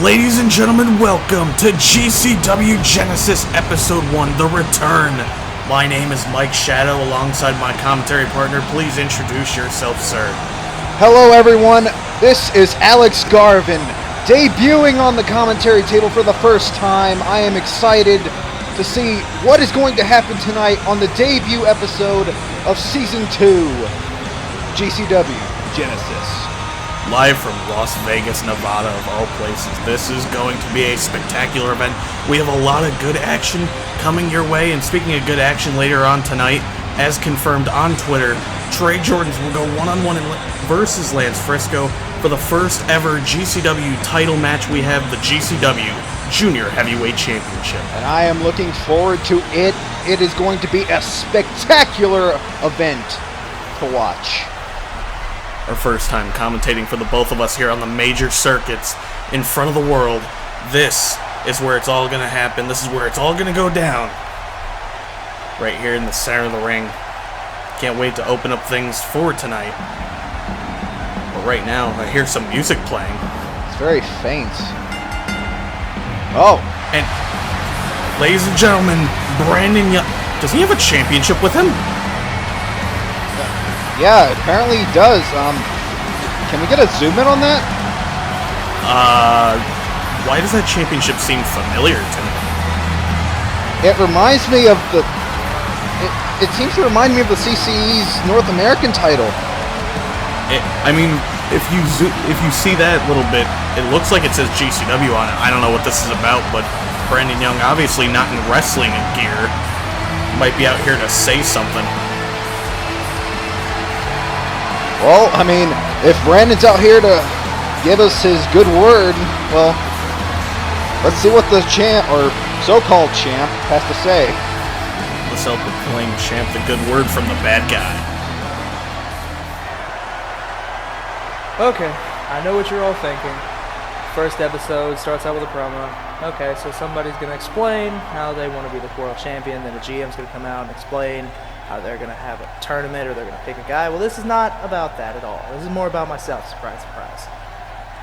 Ladies and gentlemen, welcome to GCW Genesis Episode 1, The Return. My name is Mike Shadow, alongside my commentary partner. Please introduce yourself, sir. Hello, everyone. This is Alex Garvin, debuting on the commentary table for the first time. I am excited to see what is going to happen tonight on the debut episode of Season 2, GCW Genesis. Live from Las Vegas, Nevada, of all places. This is going to be a spectacular event. We have a lot of good action coming your way, and speaking of good action later on tonight, as confirmed on Twitter, Trey Jordans will go one-on-one versus Lance Frisco for the first ever GCW title match. We have the GCW Junior Heavyweight Championship. And I am looking forward to it. It is going to be a spectacular event to watch. Our first time commentating for the both of us here on the major circuits in front of the world. This is where it's all going to happen. This is where it's all going to go down. Right here in the center of the ring. Can't wait to open up things for tonight. But right now, I hear some music playing. It's very faint. Oh. And, ladies and gentlemen, Brandon Young. Does he have a championship with him? Yeah, apparently he does. Can we get a zoom in on that? Why does that championship seem familiar to me? It reminds me of the... It seems to remind me of the CCE's North American title. If you see that little bit, it looks like it says GCW on it. I don't know what this is about, but Brandon Young, obviously not in wrestling gear, might be out here to say something. Well, I mean, if Brandon's out here to give us his good word, well, let's see what the champ, or so-called champ, has to say. The self-proclaimed champ, the good word from the bad guy. Okay, I know what you're all thinking. First episode starts out with a promo. Okay, so somebody's going to explain how they want to be the world champion, then the GM's going to come out and explain how they're going to have a tournament or they're going to pick a guy. Well, this is not about that at all. This is more about myself. Surprise, surprise.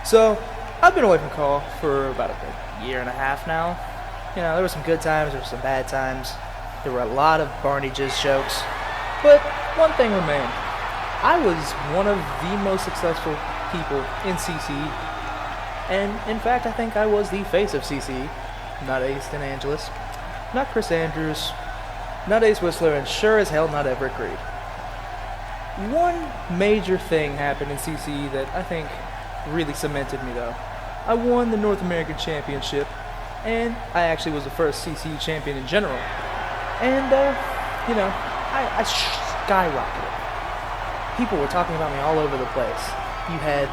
So, I've been away from call for about a year and a half now. You know, there were some good times, there were some bad times. There were a lot of Barney Jizz jokes. But one thing remained. I was one of the most successful people in CCE. And, in fact, I think I was the face of CCE. Not Easton Angeles. Not Chris Andrews. Not Ace Whistler, and sure as hell not Everett Creed. One major thing happened in CCE that I think really cemented me, though. I won the North American Championship, and I actually was the first CCE champion in general. And, you know, I skyrocketed. People were talking about me all over the place. You had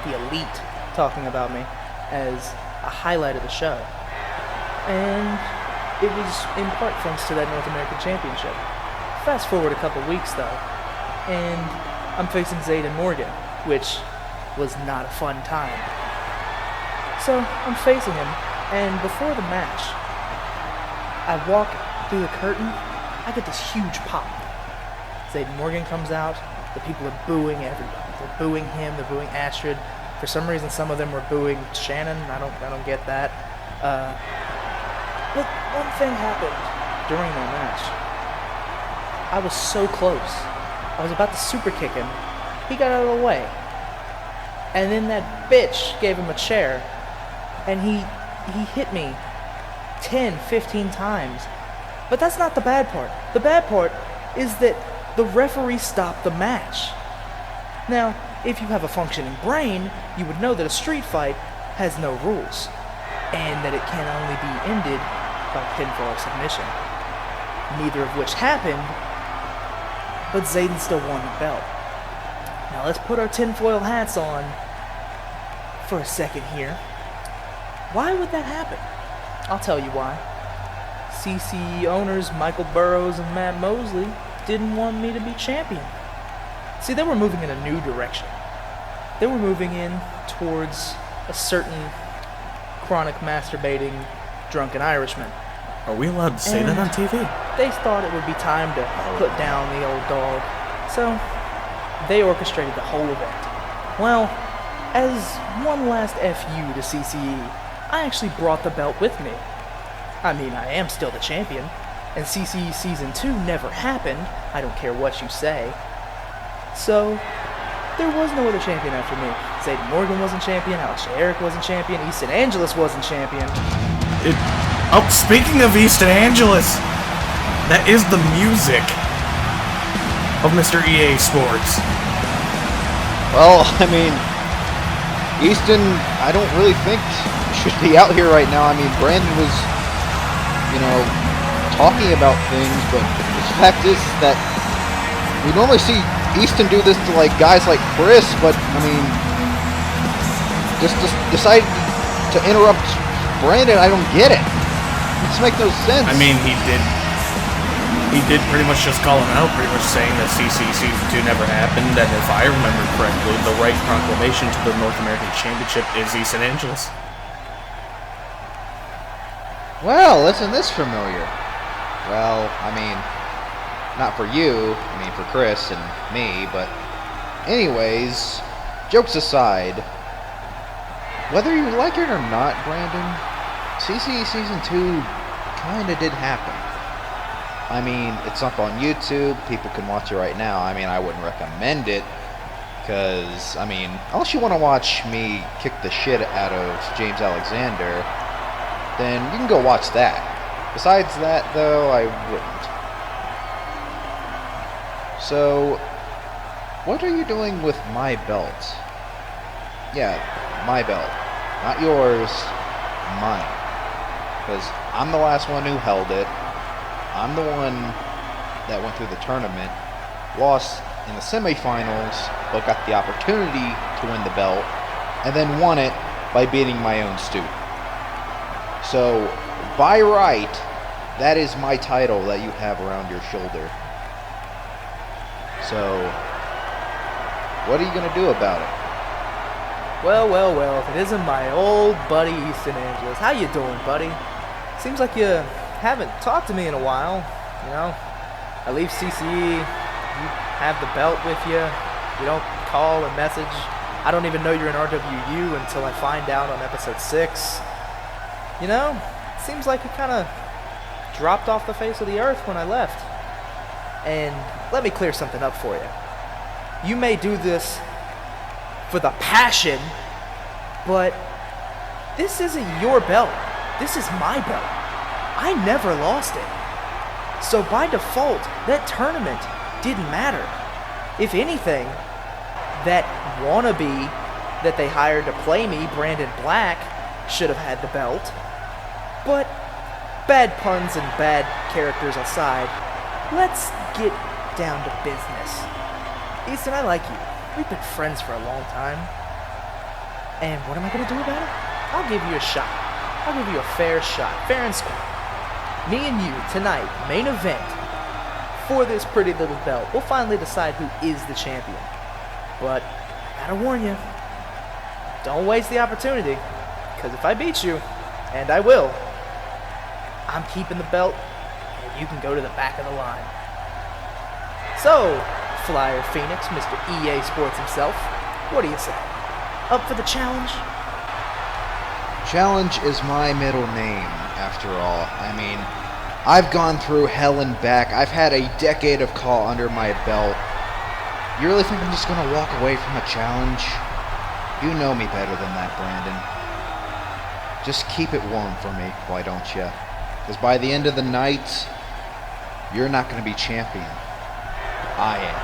the elite talking about me as a highlight of the show. And it was in part thanks to that North American Championship. Fast forward a couple weeks, though, and I'm facing Zayden Morgan, which was not a fun time. So I'm facing him, and before the match, I walk through the curtain, I get this huge pop. Zayden Morgan comes out, the people are booing everybody. They're booing him, they're booing Astrid. For some reason, some of them were booing Shannon. I don't get that. But one thing happened during that match. I was so close. I was about to super kick him. He got out of the way. And then that bitch gave him a chair. And he hit me 10, 15 times. But that's not the bad part. The bad part is that the referee stopped the match. Now, if you have a functioning brain, you would know that a street fight has no rules. And that it can only be ended by pinfall or submission. Neither of which happened, but Zayden still won the belt. Now let's put our tinfoil hats on for a second here. Why would that happen? I'll tell you why. CCE owners Michael Burrows and Matt Mosley didn't want me to be champion. See, they were moving in a new direction. They were moving in towards a certain chronic masturbating drunken Irishman. Are we allowed to say that on TV? They thought it would be time to put down the old dog. So, they orchestrated the whole event. Well, As one last FU to CCE, I actually brought the belt with me. I mean, I am still the champion, and CCE Season 2 never happened, I don't care what you say. So, there was no other champion after me. Zayden Morgan wasn't champion, Alex Eric wasn't champion, Easton Angeles wasn't champion. Speaking of Easton Angeles, that is the music of Mr. EA Sports. Well, I mean, Easton, I don't really think should be out here right now. I mean, Brandon was, talking about things, but the fact is that we normally see Easton do this to guys like Chris, but I mean, just decided to interrupt Brandon. I don't get it. This makes no sense. I mean, he did pretty much just call him out, pretty much saying that CCE Season 2 never happened, and if I remember correctly, the right proclamation to the North American Championship is Easton Angeles. Well, isn't this familiar? Well, I mean, not for you, I mean for Chris and me, but anyways, jokes aside, whether you like it or not, Brandon, CCE Season 2 kinda did happen. I mean, it's up on YouTube, people can watch it right now. I mean, I wouldn't recommend it, because, I mean, unless you want to watch me kick the shit out of James Alexander, then you can go watch that. Besides that, though, I wouldn't. So, what are you doing with my belt? Yeah, my belt. Not yours, mine. Because I'm the last one who held it. I'm the one that went through the tournament, lost in the semifinals, but got the opportunity to win the belt, and then won it by beating my own student. So, by right, that is my title that you have around your shoulder. So, what are you going to do about it? Well, if it isn't my old buddy Easton Angeles. How you doing, buddy? Seems like you haven't talked to me in a while, I leave CCE, you have the belt with you, you don't call and message. I don't even know you're in RWU until I find out on episode 6. Seems like you kind of dropped off the face of the earth when I left. And let me clear something up for you. You may do this for the passion, but this isn't your belt. This is my belt. I never lost it. So by default, that tournament didn't matter. If anything, that wannabe that they hired to play me, Brandon Black, should have had the belt. But bad puns and bad characters aside, let's get down to business. Easton, I like you. We've been friends for a long time. And what am I going to do about it? I'll give you a shot. I'll give you a fair shot, fair and square. Me and you, tonight, main event, for this pretty little belt. We'll finally decide who is the champion. But, I gotta warn you, don't waste the opportunity, because if I beat you, and I will, I'm keeping the belt, and you can go to the back of the line. So, Flyer Phoenix, Mr. EA Sports himself, what do you say? Up for the challenge? Challenge is my middle name, after all. I mean, I've gone through hell and back. I've had a decade of call under my belt. You really think I'm just going to walk away from a challenge? You know me better than that, Brandon. Just keep it warm for me, why don't you? Because by the end of the night, you're not going to be champion. I am.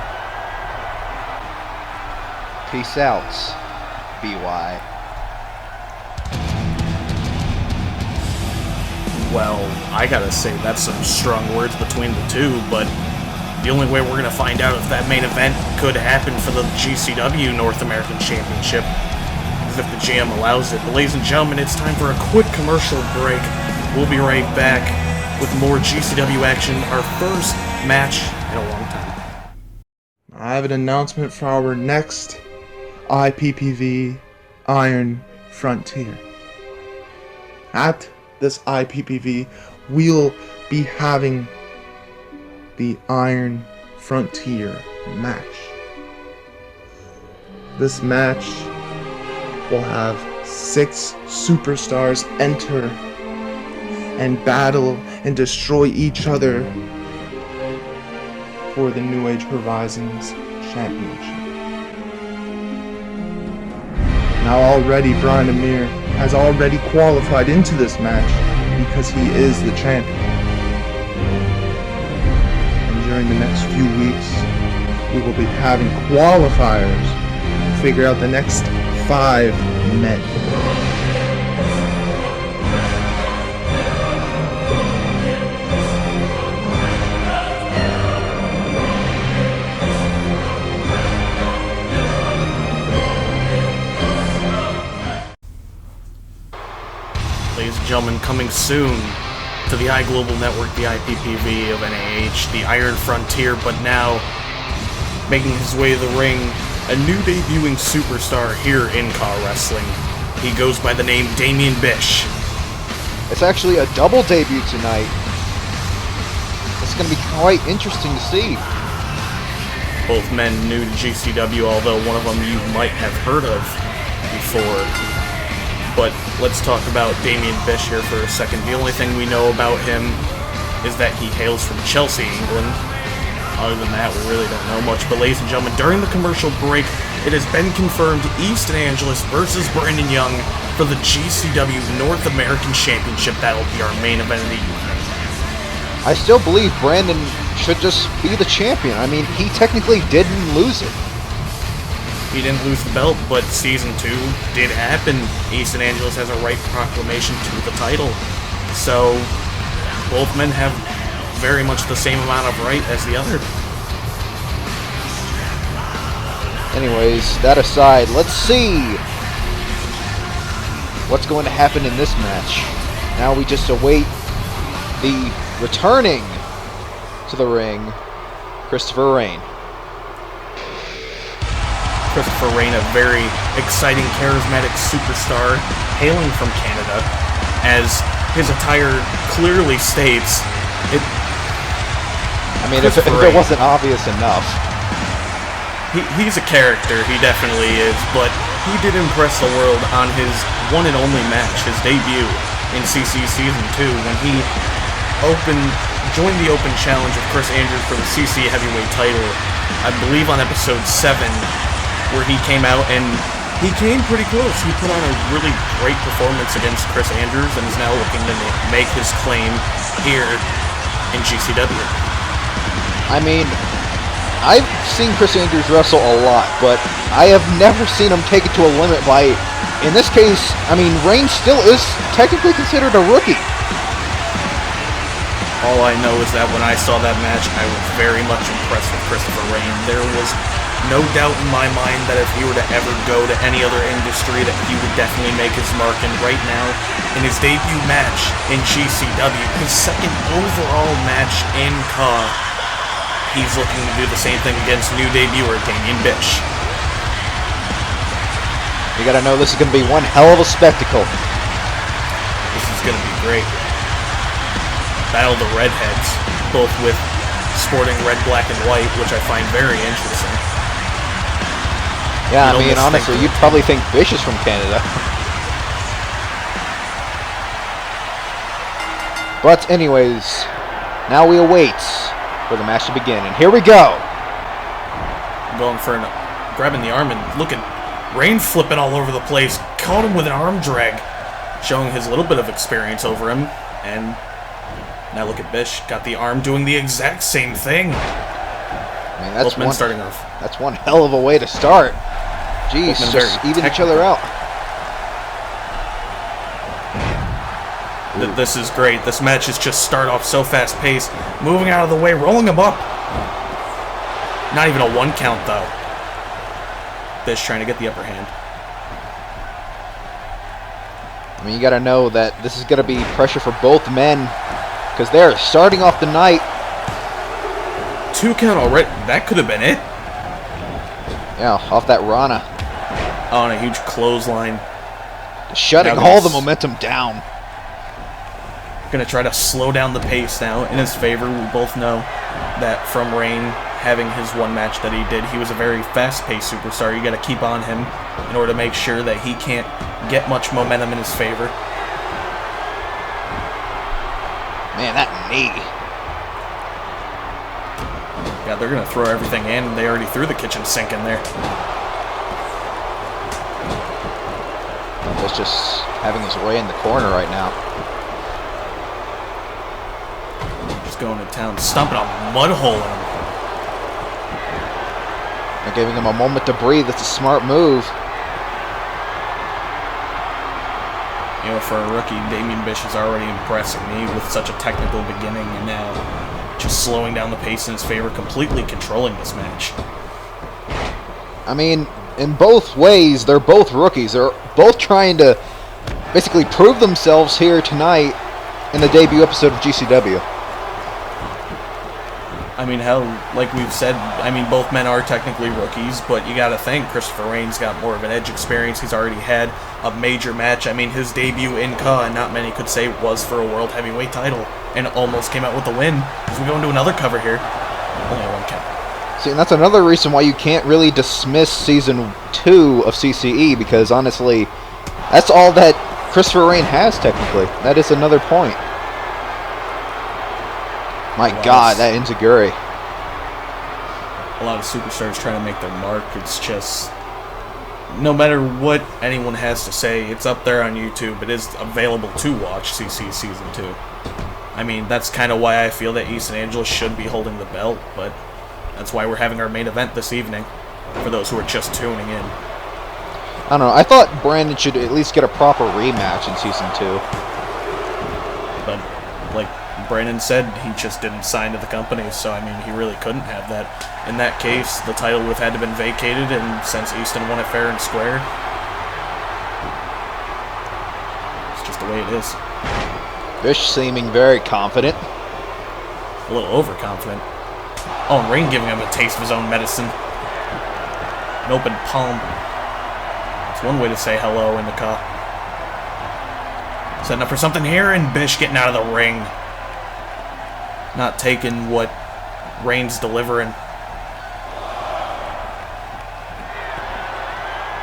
Peace out, BY. Well, I gotta say, that's some strong words between the two, but the only way we're gonna find out if that main event could happen for the GCW North American Championship is if the GM allows it. But ladies and gentlemen, it's time for a quick commercial break. We'll be right back with more GCW action, our first match in a long time. I have an announcement for our next IPPV Iron Frontier. At this IPPV, we'll be having the Iron Frontier match. This match will have 6 superstars enter and battle and destroy each other for the New Age Horizons Championship. Now already Brian Amir has already qualified into this match because he is the champion. And during the next few weeks, we will be having qualifiers to figure out the next 5 men. Ladies and gentlemen, coming soon to the iGlobal Network, the IPPV of NAH, the Iron Frontier, but now making his way to the ring, a new debuting superstar here in car wrestling. He goes by the name Damien Bish. It's actually a double debut tonight. It's going to be quite interesting to see. Both men new to GCW, although one of them you might have heard of before. But let's talk about Damien Bish here for a second. The only thing we know about him is that he hails from Chelsea, England. Other than that, we really don't know much. But ladies and gentlemen, during the commercial break, it has been confirmed Easton Angeles versus Brandon Young for the GCW North American Championship. That'll be our main event of the evening. I still believe Brandon should just be the champion. I mean, he technically didn't lose it. He didn't lose the belt, but Season 2 did happen. Easton Angeles has a right proclamation to the title. So, both men have very much the same amount of right as the other. Anyways, that aside, let's see what's going to happen in this match. Now we just await the returning to the ring, Christopher Rain. Christopher Rain, a very exciting, charismatic superstar hailing from Canada, as his attire clearly states. If it wasn't obvious enough. He's a character, he definitely is, but he did impress the world on his one and only match, his debut in CC Season 2, when he joined the open challenge of Chris Andrews for the CC Heavyweight title, I believe on episode 7, where he came out and he came pretty close. He put on a really great performance against Chris Andrews and is now looking to make his claim here in GCW. I mean, I've seen Chris Andrews wrestle a lot, but I have never seen him take it to a limit by, in this case, I mean, Rain still is technically considered a rookie. All I know is that when I saw that match, I was very much impressed with Christopher Rain. There was no doubt in my mind that if he were to ever go to any other industry, that he would definitely make his mark. And right now, in his debut match in GCW, his second overall match in CAW, he's looking to do the same thing against new debuter Damien Bish. You gotta know this is gonna be one hell of a spectacle. This is gonna be great. Battle of the Redheads, both with sporting red, black, and white, which I find very interesting. Yeah, I mean, honestly, you'd probably think Bish is from Canada. But anyways, now we await for the match to begin, and here we go. Going for grabbing the arm, and look at Rain flipping all over the place. Caught him with an arm drag, showing his little bit of experience over him. And now look at Bish, got the arm doing the exact same thing. I mean, that's both men starting off. That's one hell of a way to start. Jeez, just even each other out. This is great. This match is just start off so fast paced. Moving out of the way, rolling him up. Not even a 1 count though. Bish trying to get the upper hand. I mean, you gotta know that this is gonna be pressure for both men, because they're starting off the night. 2 count already. That could have been it. Yeah, off that Rana. On a huge clothesline. Shutting all the momentum down. Gonna try to slow down the pace now in his favor. We both know that from Rain, having his one match that he did. He was a very fast-paced superstar. You got to keep on him in order to make sure that he can't get much momentum in his favor. Man, that knee. Yeah, they're going to throw everything in. They already threw the kitchen sink in there. He's just having his way in the corner right now. Just going to town, stomping a mud hole in him. They're giving him a moment to breathe. That's a smart move. You know, for a rookie, Damien Bish is already impressing me with such a technical beginning, and now just slowing down the pace in his favor, completely controlling this match. I mean, in both ways, they're both rookies. They're both trying to basically prove themselves here tonight in the debut episode of GCW. I mean, hell, like we've said, I mean, both men are technically rookies, but you gotta think Christopher Reigns got more of an edge experience. He's already had a major match. I mean, his debut in KA, and not many could say was for a World Heavyweight title, and almost came out with the win. As we go into another cover here, only one count. See, and that's another reason why you can't really dismiss Season 2 of CCE, because honestly, that's all that Christopher Reigns has, technically. That is another point. My God, that Enziguri. A lot of superstars trying to make their mark. It's just, no matter what anyone has to say, it's up there on YouTube. It is available to watch CC Season 2. I mean, that's kind of why I feel that East and Angela should be holding the belt, but that's why we're having our main event this evening, for those who are just tuning in. I don't know. I thought Brandon should at least get a proper rematch in Season 2. But, like Brandon said, he just didn't sign to the company, so, I mean, he really couldn't have that. In that case, the title would have had to been vacated, and since Easton won it fair and square, it's just the way it is. Bish seeming very confident. A little overconfident. Oh, and Rain giving him a taste of his own medicine. An open palm. It's one way to say hello in the car. Setting up for something here, and Bish getting out of the ring. Not taking what Reigns delivering.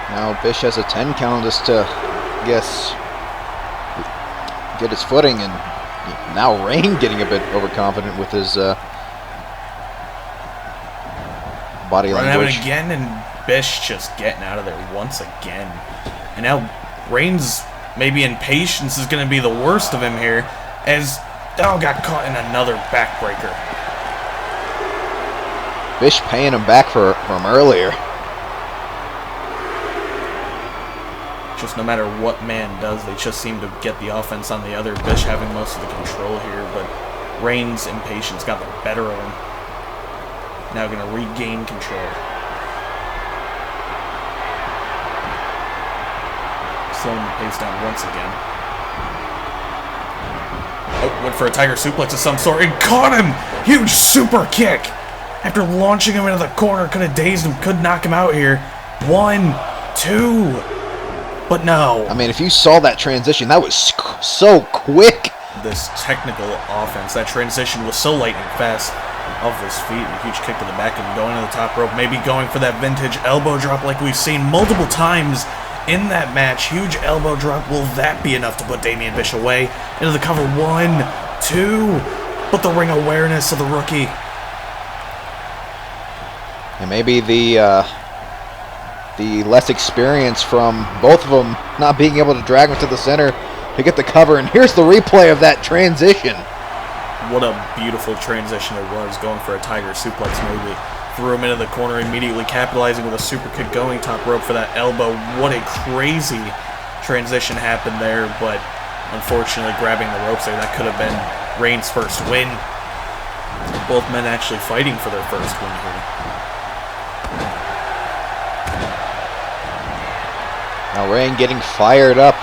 Now Bish has a 10 count just to, I guess, get his footing, and now Reign getting a bit overconfident with his body Running language. out again, and Bish just getting out of there once again. And now Reigns, maybe impatience is going to be the worst of him here, as Dow got caught in another backbreaker. Bish paying him back from earlier. Just no matter what man does, they just seem to get the offense on the other. Bish having most of the control here, but Reigns' impatience got the better of him. Now going to regain control. Slowing the pace down once again. Oh, went for a tiger suplex of some sort and caught him! Huge super kick! After launching him into the corner, could have dazed him, could knock him out here. 1, 2, but no. I mean, if you saw that transition, that was so quick. This technical offense, that transition was so lightning fast. Off his feet, a huge kick to the back and going to the top rope, maybe going for that vintage elbow drop like we've seen multiple times in that match. Huge elbow drop. Will that be enough to put Damien Bish away? Into the cover. 1, 2. But the ring awareness of the rookie. And maybe the less experience from both of them not being able to drag him to the center to get the cover. And here's the replay of that transition. What a beautiful transition it was, going for a tiger suplex maybe. Threw him into the corner, immediately capitalizing with a super kick, going top rope for that elbow. What a crazy transition happened there, but unfortunately grabbing the ropes there, that could have been Reigns' first win. Both men actually fighting for their first win here. Now Reign getting fired up.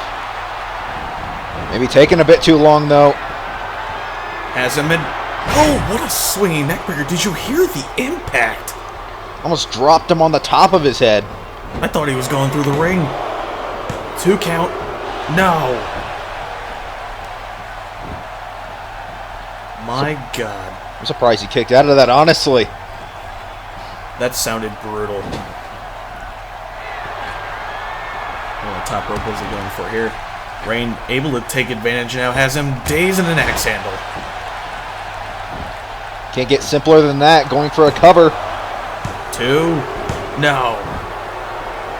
Maybe taking a bit too long though. Has him in. Oh, what a swinging neckbreaker. Did you hear the impact? Almost dropped him on the top of his head. I thought he was going through the ring. 2 count. No. My God. I'm surprised he kicked out of that, honestly. That sounded brutal. What top rope was he going for here? Rain able to take advantage now, has him dazed in an axe handle. Can't get simpler than that, going for a cover. 2. No.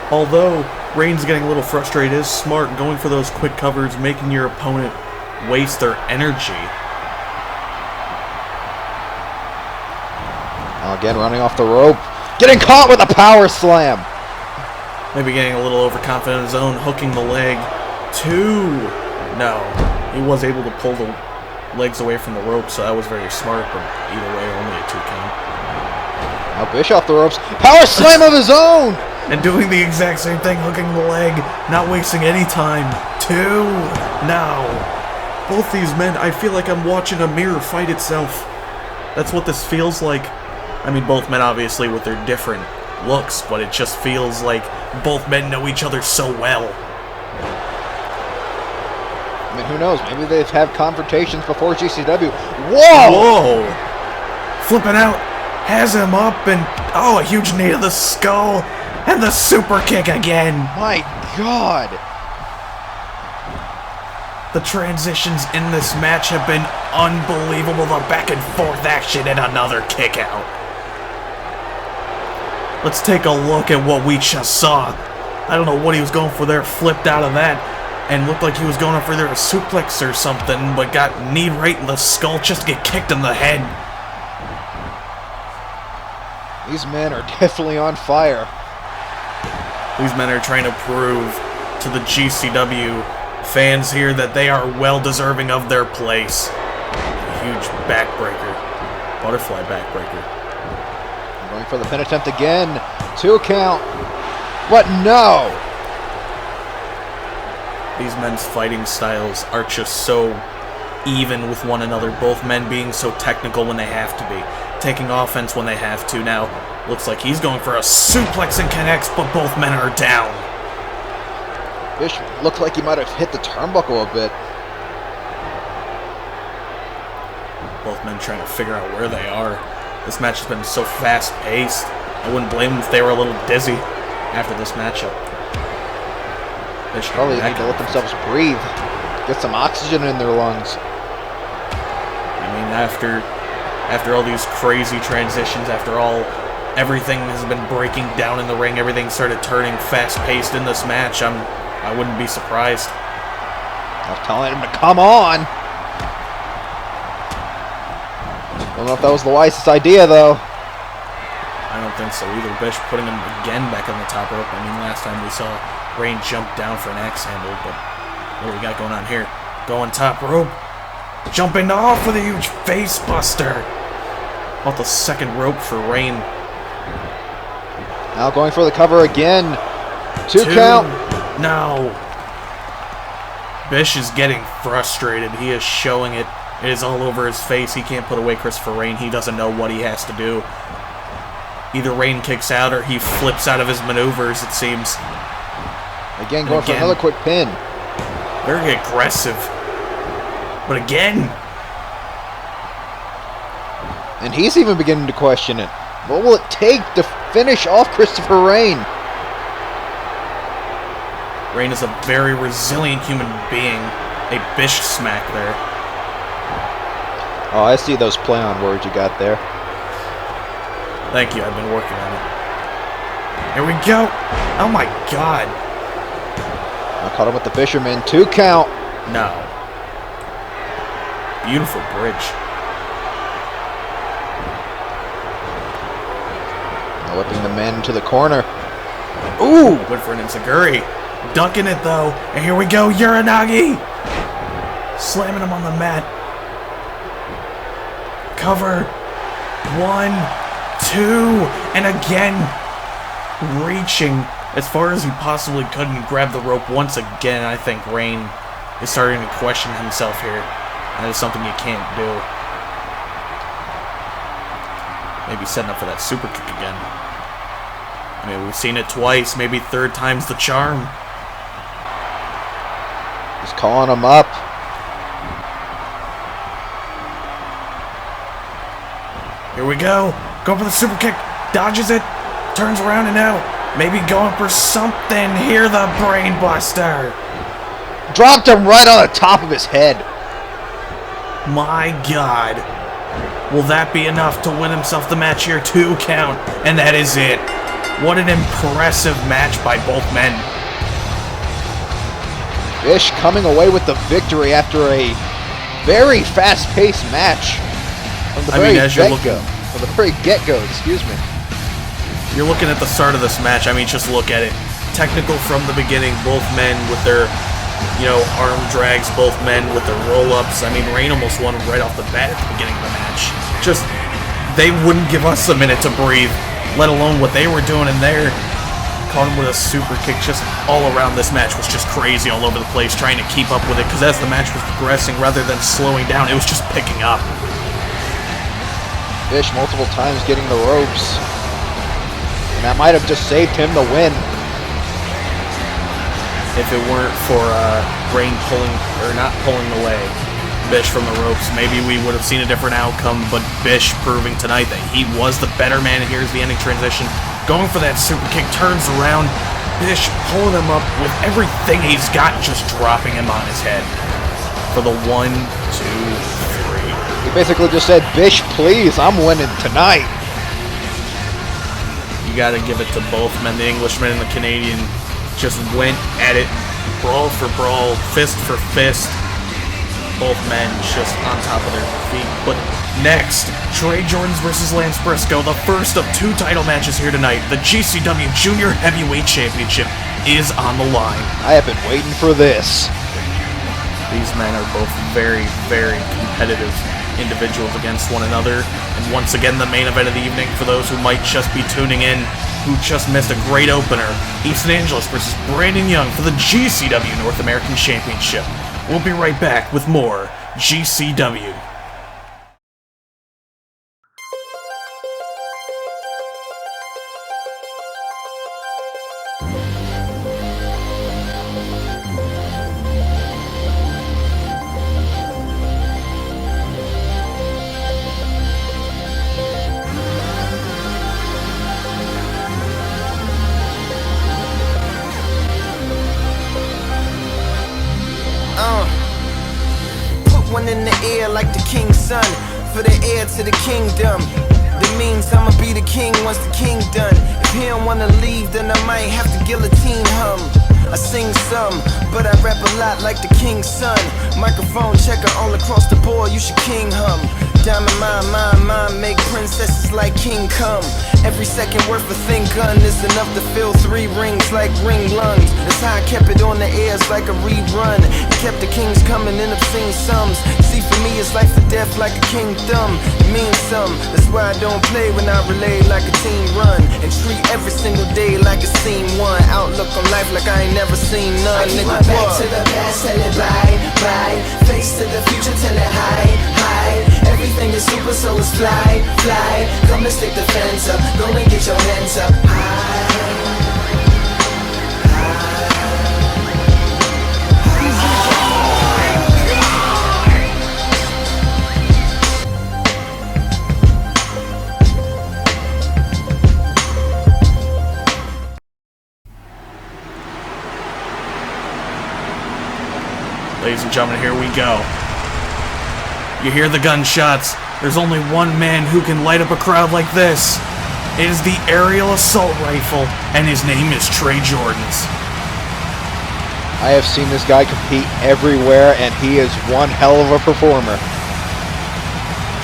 Although Rain's getting a little frustrated, it is smart going for those quick covers, making your opponent waste their energy. Again, running off the rope. Getting caught with a power slam. Maybe getting a little overconfident in his own, hooking the leg. 2. No. He was able to pull the legs away from the rope, so that was very smart, but either way, only a 2 count. Now Bish off the ropes. Power slam of his own! And doing the exact same thing, hooking the leg, not wasting any time. 2. No. Both these men, I feel like I'm watching a mirror fight itself. That's what this feels like. I mean, both men obviously with their different looks, but it just feels like both men know each other so well. I mean, who knows? Maybe they've had confrontations before GCW. Whoa! Whoa! Flipping out, has him up, and oh, a huge knee to the skull, and the super kick again. My God! The transitions in this match have been unbelievable. The back and forth action and another kick out. Let's take a look at what we just saw. I don't know what he was going for there, flipped out of that, and looked like he was going for either a suplex or something, but got kneed right in the skull just to get kicked in the head. These men are definitely on fire. These men are trying to prove to the GCW fans here that they are well deserving of their place. Huge backbreaker. Butterfly backbreaker. Going for the pin attempt again. 2 count. But no! These men's fighting styles are just so even with one another. Both men being so technical when they have to be. Taking offense when they have to. Now, looks like he's going for a suplex and connects, but both men are down. Bish looked like he might have hit the turnbuckle a bit. Both men trying to figure out where they are. This match has been so fast-paced. I wouldn't blame them if they were a little dizzy after this matchup. They should probably need to let themselves breathe. Get some oxygen in their lungs. I mean, after all these crazy transitions, after all everything has been breaking down in the ring, everything started turning fast-paced in this match, I wouldn't be surprised. I was telling him to come on. Don't know if that was the wisest idea, though. I don't think so either. Bish putting him again back on the top rope. I mean, last time we saw Rain jump down for an axe handle, but what do we got going on here? Going top rope. Jumping off with a huge face buster. Off the second rope for Rain. Now going for the cover again. 2 count. No. Bish is getting frustrated. He is showing it. It is all over his face. He can't put away Christopher Rain. He doesn't know what he has to do. Either Rain kicks out or he flips out of his maneuvers, it seems. Again, going for another quick pin. Very aggressive. But again. And he's even beginning to question it. What will it take to finish off Christopher Rain? Rain is a very resilient human being. A Bish smack there. Oh, I see those play on words you got there. Thank you, I've been working on it. Here we go. Oh my God. I caught him with the Fisherman. 2 count. No. Beautiful bridge. Now whipping the man into the corner. Ooh! Good for an enziguri. Dunking it though. And here we go, Uranagi. Slamming him on the mat. Cover. 1, 2, and again. Reaching as far as he possibly could and grab the rope once again. I think Rain is starting to question himself here. That is something you can't do. Maybe setting up for that super kick again. I mean, we've seen it twice. Maybe third time's the charm. He's calling him up. Here we go. Go for the super kick. dodges it, turns around and now maybe going for something. Here, the brain buster. Dropped him right on the top of his head. My God. Will that be enough to win himself the match here? 2 count, and that is it. What an impressive match by both men. Bish coming away with the victory after a very fast-paced match. From the very get-go. From the very get-go, excuse me. You're looking at the start of this match. I mean, just look at it. Technical from the beginning. Both men with their, arm drags. Both men with their roll-ups. I mean, Rain almost won right off the bat at the beginning of the match. Just, they wouldn't give us a minute to breathe, let alone what they were doing in there. Caught him with a super kick. Just all around this match was just crazy all over the place, trying to keep up with it, because as the match was progressing, rather than slowing down, it was just picking up. Bish multiple times getting the ropes. And that might have just saved him the win. If it weren't for Rain not pulling away Bish from the ropes, maybe we would have seen a different outcome, but Bish proving tonight that he was the better man. Here's the ending transition. Going for that super kick, turns around. Bish pulling him up with everything he's got, just dropping him on his head. For the 1, 2, 3. He basically just said, Bish, please, I'm winning tonight. You gotta give it to both men. The Englishman and the Canadian just went at it, brawl for brawl, fist for fist. Both men just on top of their feet. But next, Trey Jordans versus Lance Briscoe, the first of 2 title matches here tonight. The GCW Junior Heavyweight Championship is on the line. I have been waiting for this. These men are both very, very competitive individuals against one another. And once again, the main event of the evening, for those who might just be tuning in, who just missed a great opener, Easton Angeles versus Brandon Young for the GCW North American Championship. We'll be right back with more GCW. One in the air like the king's son, for the heir to the kingdom. That means I'ma be the king once the king done. If he don't wanna leave, then I might have to guillotine him. I sing some, but I rap a lot like the king's son. Microphone checker all across the board, you should king hum. Diamond mine, make princesses like King come. Every second worth a thin gun is enough to fill 3 rings like ring lungs. That's how I kept it on the airs like a rerun. It kept the kings coming in obscene sums. See, for me it's life to death like a kingdom. It means some, that's why I don't play when I relay like a team run. And treat every single day like a scene one. Outlook on life like I ain't never seen none. I keep my back to the past, tell it bye, bye. Face to the future, tell it hi, hi. Everything is super, so it's fly, fly. Come and stick the fence up, go and get your hands up high. Ladies and gentlemen, here we go. You hear the gunshots. There's only one man who can light up a crowd like this. It is the aerial assault rifle, and his name is Trey Jordans. I have seen this guy compete everywhere, and he is one hell of a performer.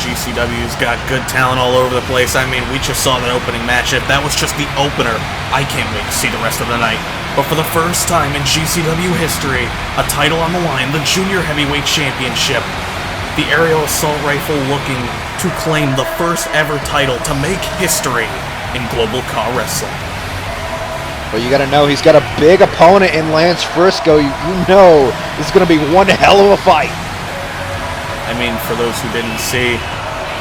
GCW's got good talent all over the place. I mean, we just saw that opening match. If that was just the opener, I can't wait to see the rest of the night. But for the first time in GCW history, a title on the line, the Junior Heavyweight Championship. The aerial assault rifle looking to claim the first ever title to make history in Global Car Wrestling. But you gotta know, he's got a big opponent in Lance Briscoe. You know this is gonna be one hell of a fight. I mean, for those who didn't see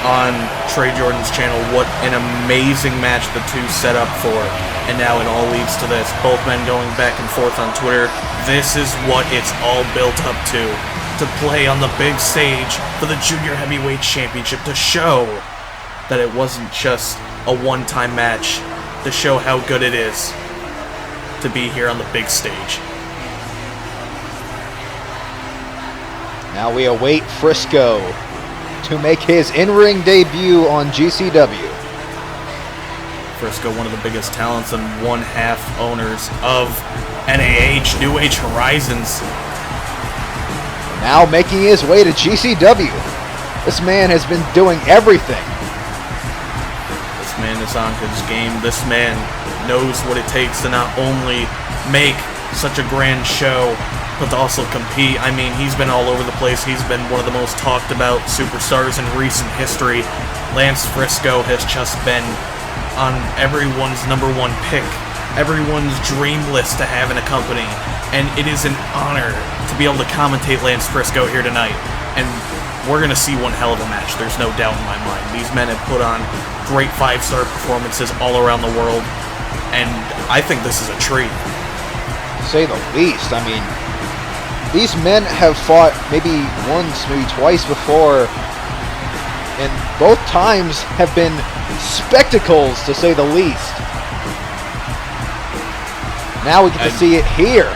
on Trey Jordan's channel, what an amazing match the two set up for. And now it all leads to this. Both men going back and forth on Twitter. This is what it's all built up to play on the big stage for the Junior Heavyweight Championship, to show that it wasn't just a one-time match to show how good it is to be here on the big stage. Now we await Frisco to make his in-ring debut on GCW. Frisco, one of the biggest talents and one-half owners of NAH, New Age Horizons. Now making his way to GCW. This man has been doing everything. This man is on his game. This man knows what it takes to not only make such a grand show, but to also compete. I mean, he's been all over the place. He's been one of the most talked about superstars in recent history. Lance Frisco has just been on everyone's #1 pick, everyone's dream list to have in a company, and it is an honor to be able to commentate Lance Frisco here tonight. And we're going to see one hell of a match, there's no doubt in my mind. These men have put on great 5-star performances all around the world, and I think this is a treat. To say the least. I mean, these men have fought maybe once, maybe twice before, and both times have been spectacles, to say the least. Now we get to see it here.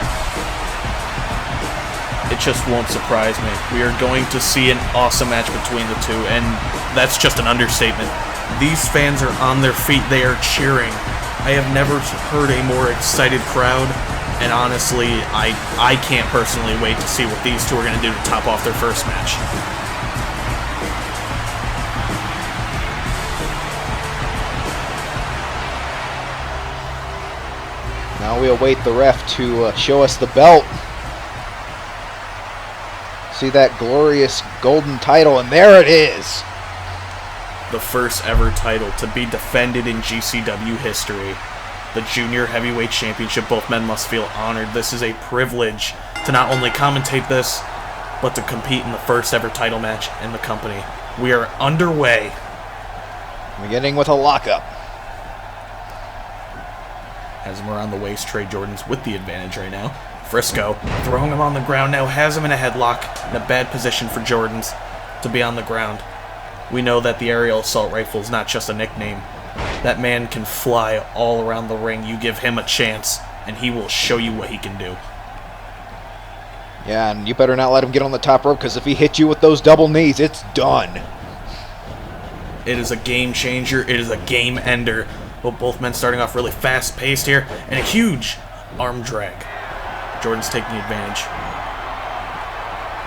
It just won't surprise me. We are going to see an awesome match between the two, and that's just an understatement. These fans are on their feet. They are cheering. I have never heard a more excited crowd, and honestly, I can't personally wait to see what these two are going to do to top off their first match. Now we await the ref to show us the belt. See that glorious golden title, and there it is. The first ever title to be defended in GCW history. The Junior Heavyweight Championship. Both men must feel honored. This is a privilege to not only commentate this, but to compete in the first ever title match in the company. We are underway. Beginning with a lockup. Has him around the waist. Trey Jordan's with the advantage right now. Frisco throwing him on the ground now. Has him in a headlock. In a bad position for Jordan's to be on the ground. We know that the aerial assault rifle is not just a nickname. That man can fly all around the ring. You give him a chance, and he will show you what he can do. Yeah, and you better not let him get on the top rope, because if he hits you with those double knees, it's done. It is a game changer. It is a game ender. But both men starting off really fast-paced here, and a huge arm drag. Jordan's taking advantage.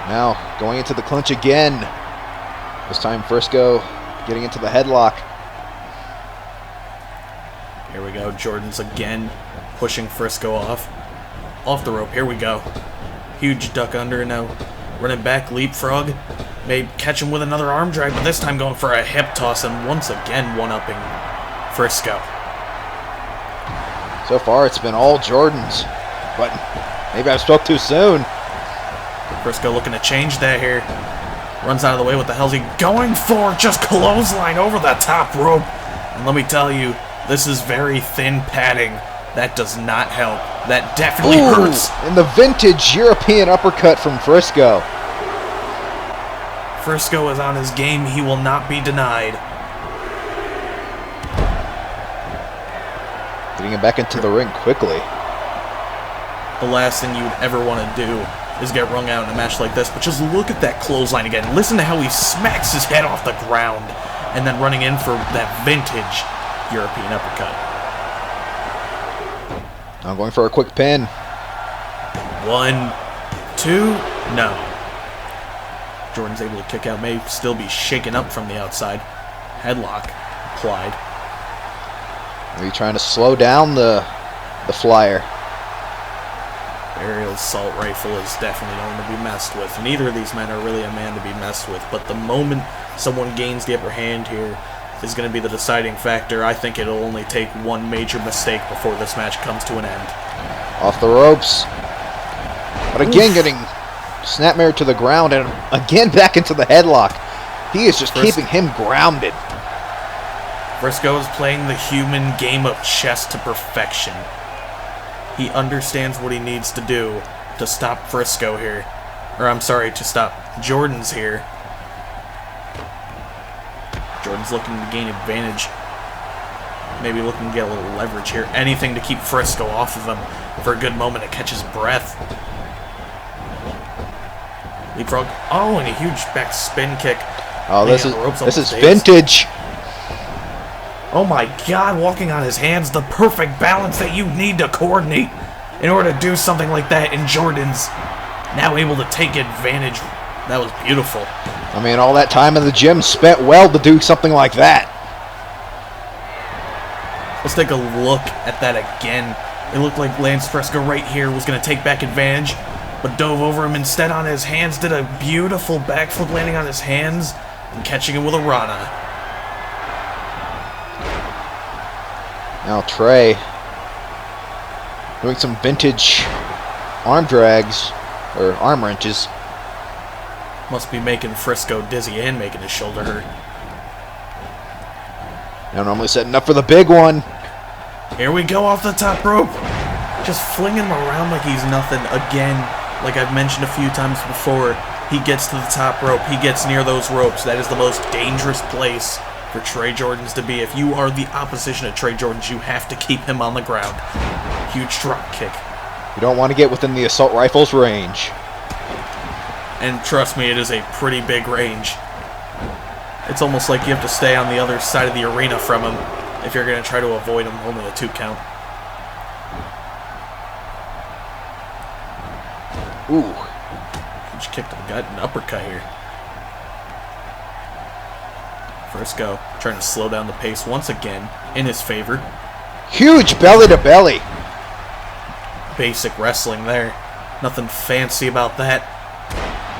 Now, going into the clinch again. This time Frisco getting into the headlock. Here we go. Jordan's again pushing Frisco off the rope. Here we go. Huge duck under. Now running back, leapfrog. May catch him with another arm drag, but this time going for a hip toss, and once again one-upping Frisco. So far it's been all Jordan's, but maybe I spoke too soon. Frisco looking to change that here. Runs out of the way. What the hell's he going for? Just clothesline over the top rope. And let me tell you, this is very thin padding. That does not help. That definitely hurts. And the vintage European uppercut from Frisco. Frisco is on his game. He will not be denied. Getting him back into the ring quickly. The last thing you would ever want to do is get wrung out in a match like this, but just look at that clothesline again. Listen to how he smacks his head off the ground and then running in for that vintage European uppercut. I'm going for a quick pin. 1, 2, no. Jordan's able to kick out, may still be shaken up from the outside. Headlock applied. Are you trying to slow down the flyer? Aerial assault rifle is definitely going to be messed with. Neither of these men are really a man to be messed with, but the moment someone gains the upper hand here is going to be the deciding factor. I think it'll only take one major mistake before this match comes to an end. Off the ropes. But again getting snapmare to the ground, and again back into the headlock. He is just keeping him grounded. Frisco is playing the human game of chess to perfection. He understands what he needs to do to stop Frisco here. Or I'm sorry, to stop Jordan's here. Jordan's looking to gain advantage. maybe looking to get a little leverage here. Anything to keep Frisco off of him for a good moment to catch his breath. Leapfrog. Oh, and a huge back spin kick. Oh, this is vintage. Oh my God, walking on his hands, the perfect balance that you need to coordinate in order to do something like that, and Jordan's now able to take advantage. That was beautiful. I mean, all that time in the gym spent well to do something like that. Let's take a look at that again. It looked like Lance Frisco right here was going to take back advantage, but dove over him instead on his hands, did a beautiful backflip landing on his hands, and catching him with a Rana. Now Trey doing some vintage arm drags, or arm wrenches. Must be making Frisco dizzy and making his shoulder hurt. Now normally setting up for the big one. Here we go off the top rope. Just flinging him around like he's nothing. Again, like I've mentioned a few times before, he gets to the top rope. He gets near those ropes. That is the most dangerous place for Trey Jordans to be. If you are the opposition of Trey Jordans, you have to keep him on the ground. Huge drop kick. You don't want to get within the assault rifle's range. And trust me, it is a pretty big range. It's almost like you have to stay on the other side of the arena from him if you're going to try to avoid him. Only a 2 count. Ooh. Huge kick to the gut and uppercut here. Frisco trying to slow down the pace once again in his favor. Huge belly to belly. Basic wrestling there. Nothing fancy about that.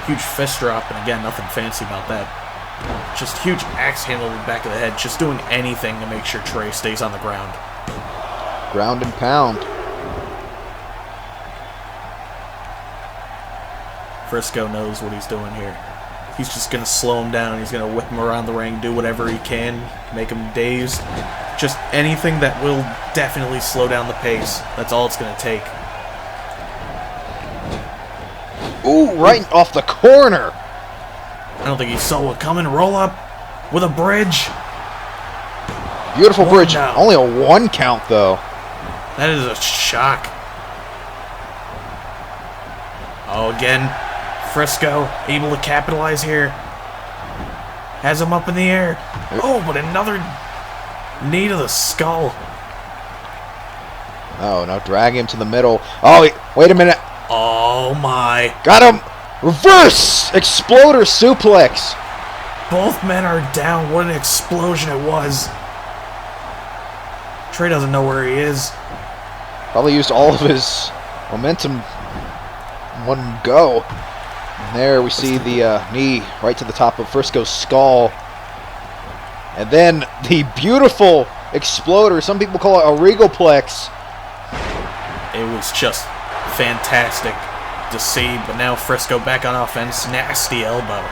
Huge fist drop, and again, nothing fancy about that. Just huge axe handle to the back of the head. Just doing anything to make sure Trey stays on the ground. Ground and pound. Frisco knows what he's doing here. He's just going to slow him down. He's going to whip him around the ring, do whatever he can, make him dazed. Just anything that will definitely slow down the pace. That's all it's going to take. Ooh, right off the corner. I don't think he saw it coming. Roll up with a bridge. Beautiful bridge. Down. Only a 1 count, though. That is a shock. Oh, again, Frisco able to capitalize here. Has him up in the air. Oh, but another knee to the skull. Oh, now drag him to the middle. Oh, wait a minute. Oh, my. Got him. Reverse exploder suplex. Both men are down. What an explosion it was. Trey doesn't know where he is. Probably used all of his momentum in one go. And there we see the knee right to the top of Frisco's skull. And then the beautiful exploder. Some people call it a Regalplex. It was just fantastic to see, but now Frisco back on offense. Nasty elbow.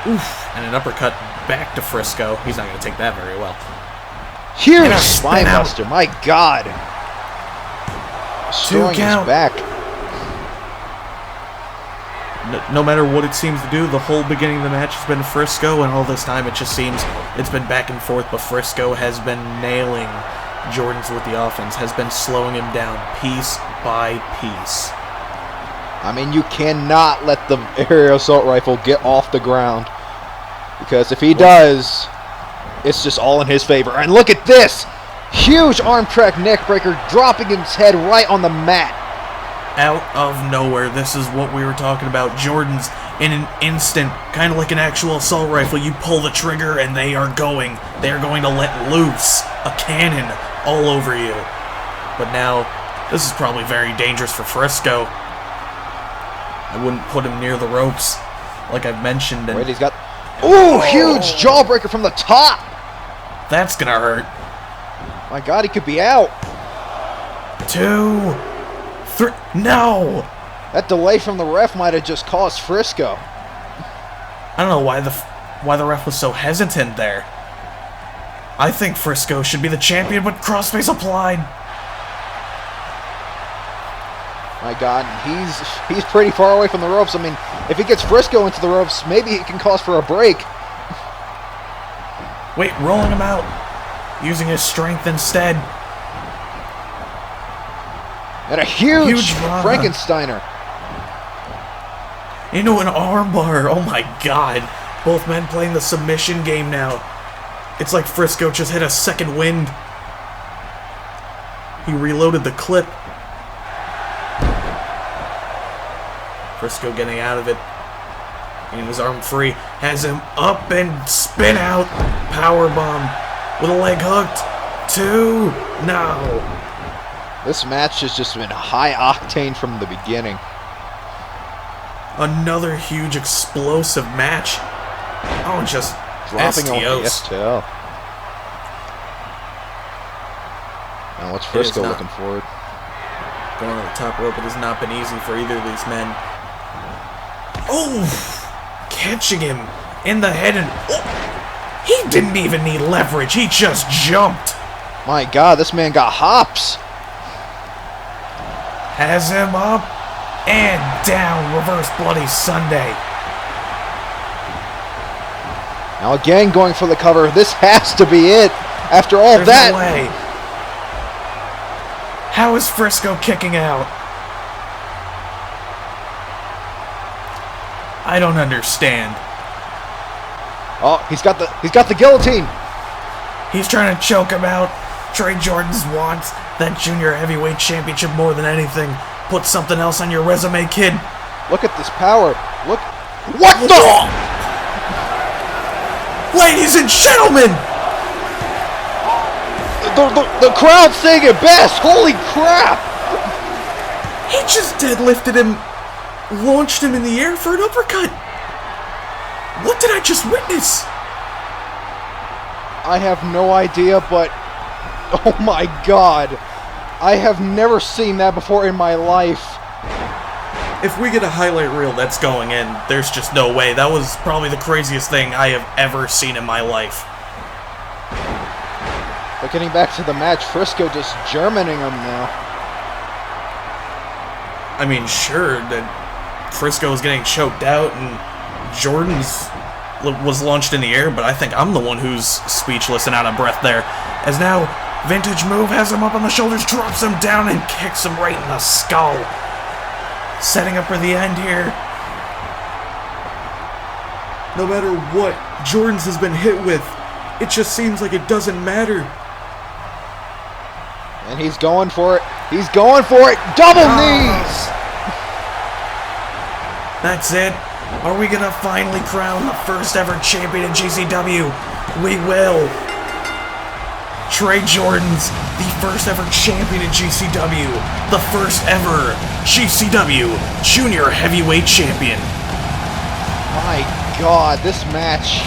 Oof. And an uppercut back to Frisco. He's not going to take that very well. Huge spine buster. My God. Destroying his back. No matter what it seems to do, the whole beginning of the match has been Frisco, and all this time it just seems it's been back and forth, but Frisco has been nailing Jordans with the offense, has been slowing him down piece by piece. I mean, you cannot let the aerial assault rifle get off the ground, because if he does, it's just all in his favor. And look at this! Huge arm track neck breaker, dropping his head right on the mat. Out of nowhere, this is what we were talking about. Jordans, in an instant, kind of like an actual assault rifle, you pull the trigger and they are going to let loose a cannon all over you. But now, this is probably very dangerous for Frisco. I wouldn't put him near the ropes, like I've mentioned. And wait, he's got... Ooh, huge jawbreaker from the top! That's gonna hurt. My God, he could be out. 2, 3, no! That delay from the ref might have just cost Frisco. I don't know why the ref was so hesitant there. I think Frisco should be the champion, but crossface applied. My God, he's pretty far away from the ropes. I mean, if he gets Frisco into the ropes, maybe it can cause for a break. Wait, rolling him out. using his strength instead. And a huge drop. Frankensteiner. Into an armbar. Oh my god. Both men playing the submission game now. It's like Frisco just hit a second wind. He reloaded the clip. Frisco getting out of it. Getting his arm free. Has him up and spin out. Powerbomb with a leg hooked. 2. No. This match has just been high octane from the beginning. Another huge explosive match. Oh, just Dropping STOs. over the STL. Now what's Frisco not. looking forward? Going on the top rope, it has not been easy for either of these men. Oh! Catching him in the head and... Oh, he didn't even need leverage. He just jumped. My God, this man got hops. Has him up and down. Reverse Bloody Sunday. Now again going for the cover. This has to be it. After all There's that. no way. How is Frisco kicking out? I don't understand. Oh, he's got the guillotine. He's trying to choke him out. Trey Jordan's wants that junior heavyweight championship more than anything. Put something else on your resume, kid. Look at this power. Look. What the? Ladies and gentlemen! The crowd's saying it best. Holy crap. He just deadlifted him, launched him in the air for an uppercut. What did I just witness? I have no idea, but oh my God. I have never seen that before in my life. If we get a highlight reel that's going in, there's just no way. That was probably the craziest thing I have ever seen in my life. But getting back to the match, Frisco just Germaning him now. I mean, sure, that Frisco is getting choked out and Jordan's was launched in the air, but I think I'm the one who's speechless and out of breath there. As now, Vintage Move has him up on the shoulders, drops him down, and kicks him right in the skull. Setting up for the end here. No matter what Jordan's has been hit with, it just seems like it doesn't matter. And he's going for it. He's going for it. Double knees. That's it. Are we going to finally crown the first ever champion in GCW? We will. Trey Jordan's the first ever champion in GCW. The first ever GCW Junior Heavyweight Champion. My God, this match.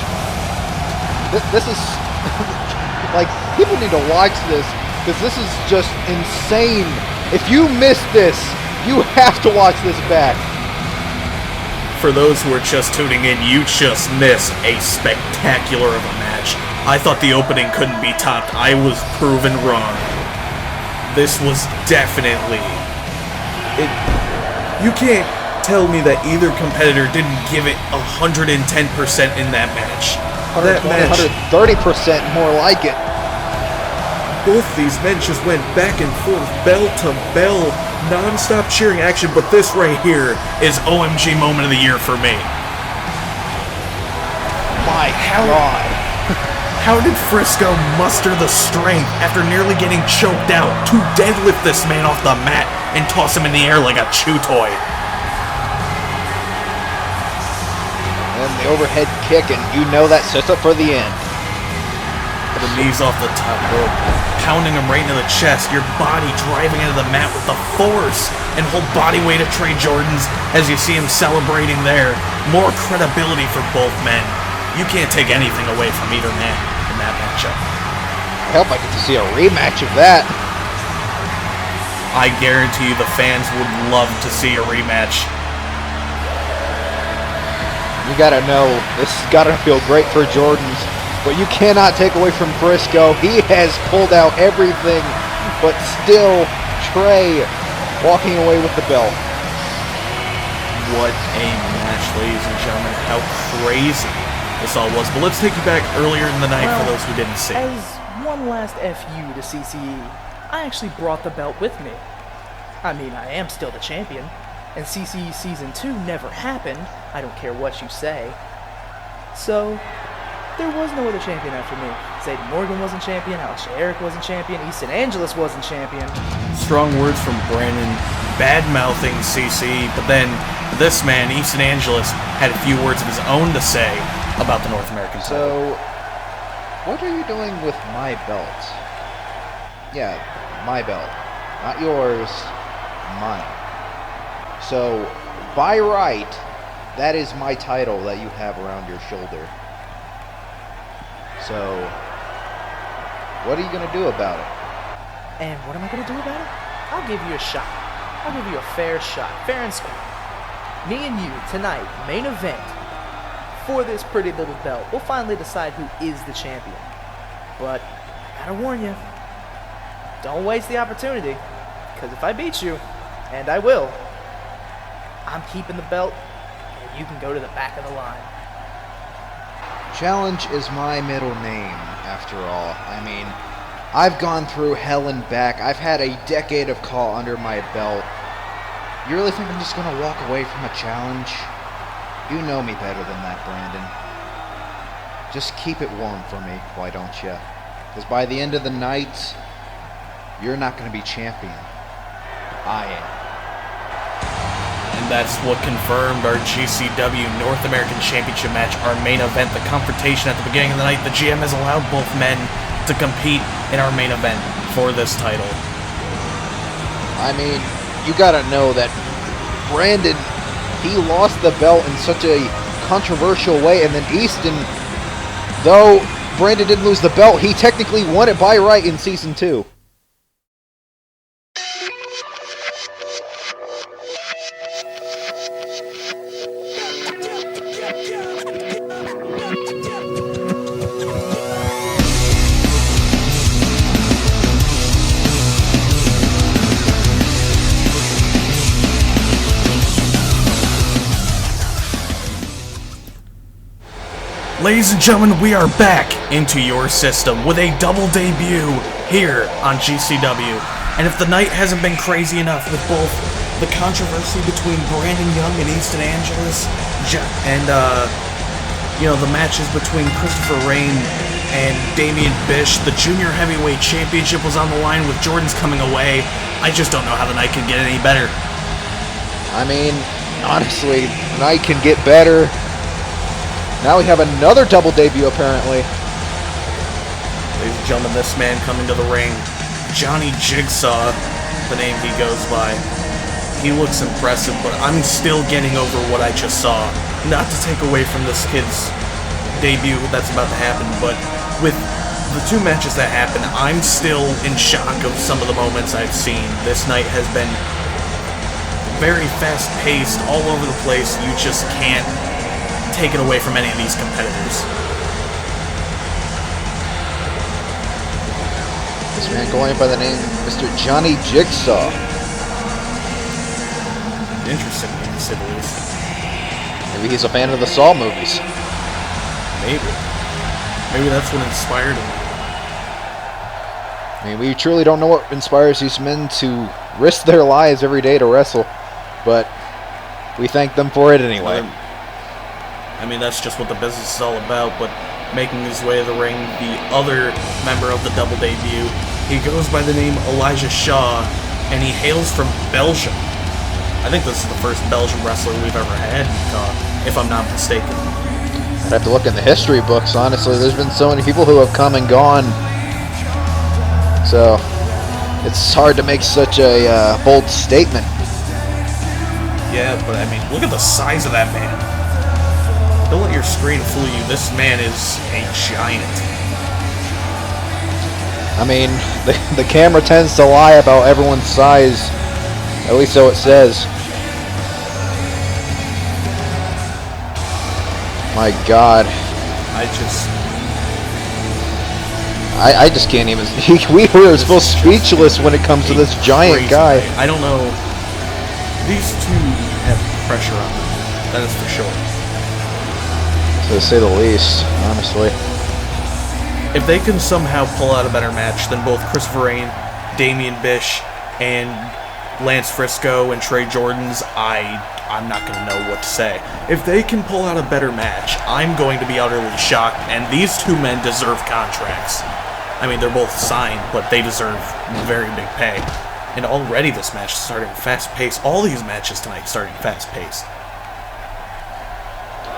This is like, people need to watch this because this is just insane. If you missed this, you have to watch this back. For those who are just tuning in, you just missed a spectacular of a match. I thought the opening couldn't be topped. I was proven wrong. This was definitely... You can't tell me that either competitor didn't give it 110% in that match. That match, 130% more like it. both these men just went back and forth, bell to bell, non-stop cheering action, but this right here is OMG moment of the year for me. My God. How did Frisco muster the strength after nearly getting choked out to deadlift this man off the mat and toss him in the air like a chew toy? And the overhead kick, and you know that sets up for the end. The knees off the top rope, pounding him right into the chest, your body driving into the mat with the force and whole body weight of Trey Jordan's as you see him celebrating there. More credibility for both men. You can't take anything away from either man in that matchup. I hope I get to see a rematch of that. I guarantee you the fans would love to see a rematch. You gotta know, this has gotta feel great for Jordan's, but you cannot take away from Frisco. He has pulled out everything, but still, Trey walking away with the belt. What a match, ladies and gentlemen. How crazy this all was. But let's take you back earlier in the night for those who didn't see. As one last FU to CCE. I actually brought the belt with me. I mean, I am still the champion, and CCE Season 2 never happened, I don't care what you say. So, there was no other champion after me. Zayden Morgan wasn't champion, Alex Eric wasn't champion, Easton Angeles wasn't champion. Strong words from Brandon, bad-mouthing CC, but then this man, Easton Angeles, had a few words of his own to say about the North American title. So, what are you doing with my belt? Yeah, my belt. Not yours, mine. So, by right, that is my title that you have around your shoulder. So, what are you going to do about it? And what am I going to do about it? I'll give you a shot. I'll give you a fair shot, fair and square. Me and you, tonight, main event, for this pretty little belt. We'll finally decide who is the champion. But, I gotta warn you, don't waste the opportunity. Because if I beat you, and I will, I'm keeping the belt, and you can go to the back of the line. Challenge is my middle name, after all. I mean, I've gone through hell and back. I've had a decade of call under my belt. You really think I'm just going to walk away from a challenge? You know me better than that, Brandon. Just keep it warm for me, why don't you? Because by the end of the night, you're not going to be champion. I am. And that's what confirmed our GCW North American Championship match, our main event, the confrontation at the beginning of the night. The GM has allowed both men to compete in our main event for this title. I mean, you gotta know that Brandon, he lost the belt in such a controversial way, and then Easton, though Brandon didn't lose the belt, he technically won it by right in Season 2. Ladies and gentlemen, we are back into your system with a double debut here on GCW. And if the night hasn't been crazy enough with both the controversy between Brandon Young and Easton Angeles, and the matches between Christopher Rain and Damian Bish, the Junior Heavyweight Championship was on the line with Jordan's coming away. I just don't know how the night could get any better. I mean, honestly, the night can get better. Now we have another double debut, apparently. Ladies and gentlemen, this man coming to the ring, Johnny Jigsaw, the name he goes by. He looks impressive, but I'm still getting over what I just saw. Not to take away from this kid's debut that's about to happen, but with the two matches that happened, I'm still in shock of some of the moments I've seen. This night has been very fast-paced, all over the place. You just can't take it away from any of these competitors. This man going by the name Mr. Johnny Jigsaw. Interesting, to say the least. Maybe he's a fan of the Saw movies. Maybe that's what inspired him. I mean, we truly don't know what inspires these men to risk their lives every day to wrestle, but we thank them for it anyway. I mean, that's just what the business is all about, but making his way to the ring, the other member of the double debut, he goes by the name Elijah Shaw, and he hails from Belgium. I think this is the first Belgian wrestler we've ever had, if I'm not mistaken. I'd have to look in the history books, honestly. There's been so many people who have come and gone, so it's hard to make such a bold statement. Yeah, but I mean, look at the size of that man. Don't let your screen fool you. This man is a giant. I mean, the camera tends to lie about everyone's size. At least so it says. My God. I just can't even. We were both speechless when it comes to this giant guy. I don't know. These two have pressure on them. That is for sure. To say the least, honestly. If they can somehow pull out a better match than both Christopher Rain, Damian Bish, and Lance Frisco and Trey Jordans, I'm not going to know what to say. If they can pull out a better match, I'm going to be utterly shocked, and these two men deserve contracts. I mean, they're both signed, but they deserve very big pay. And already this match is starting fast-paced. All these matches tonight starting fast-paced.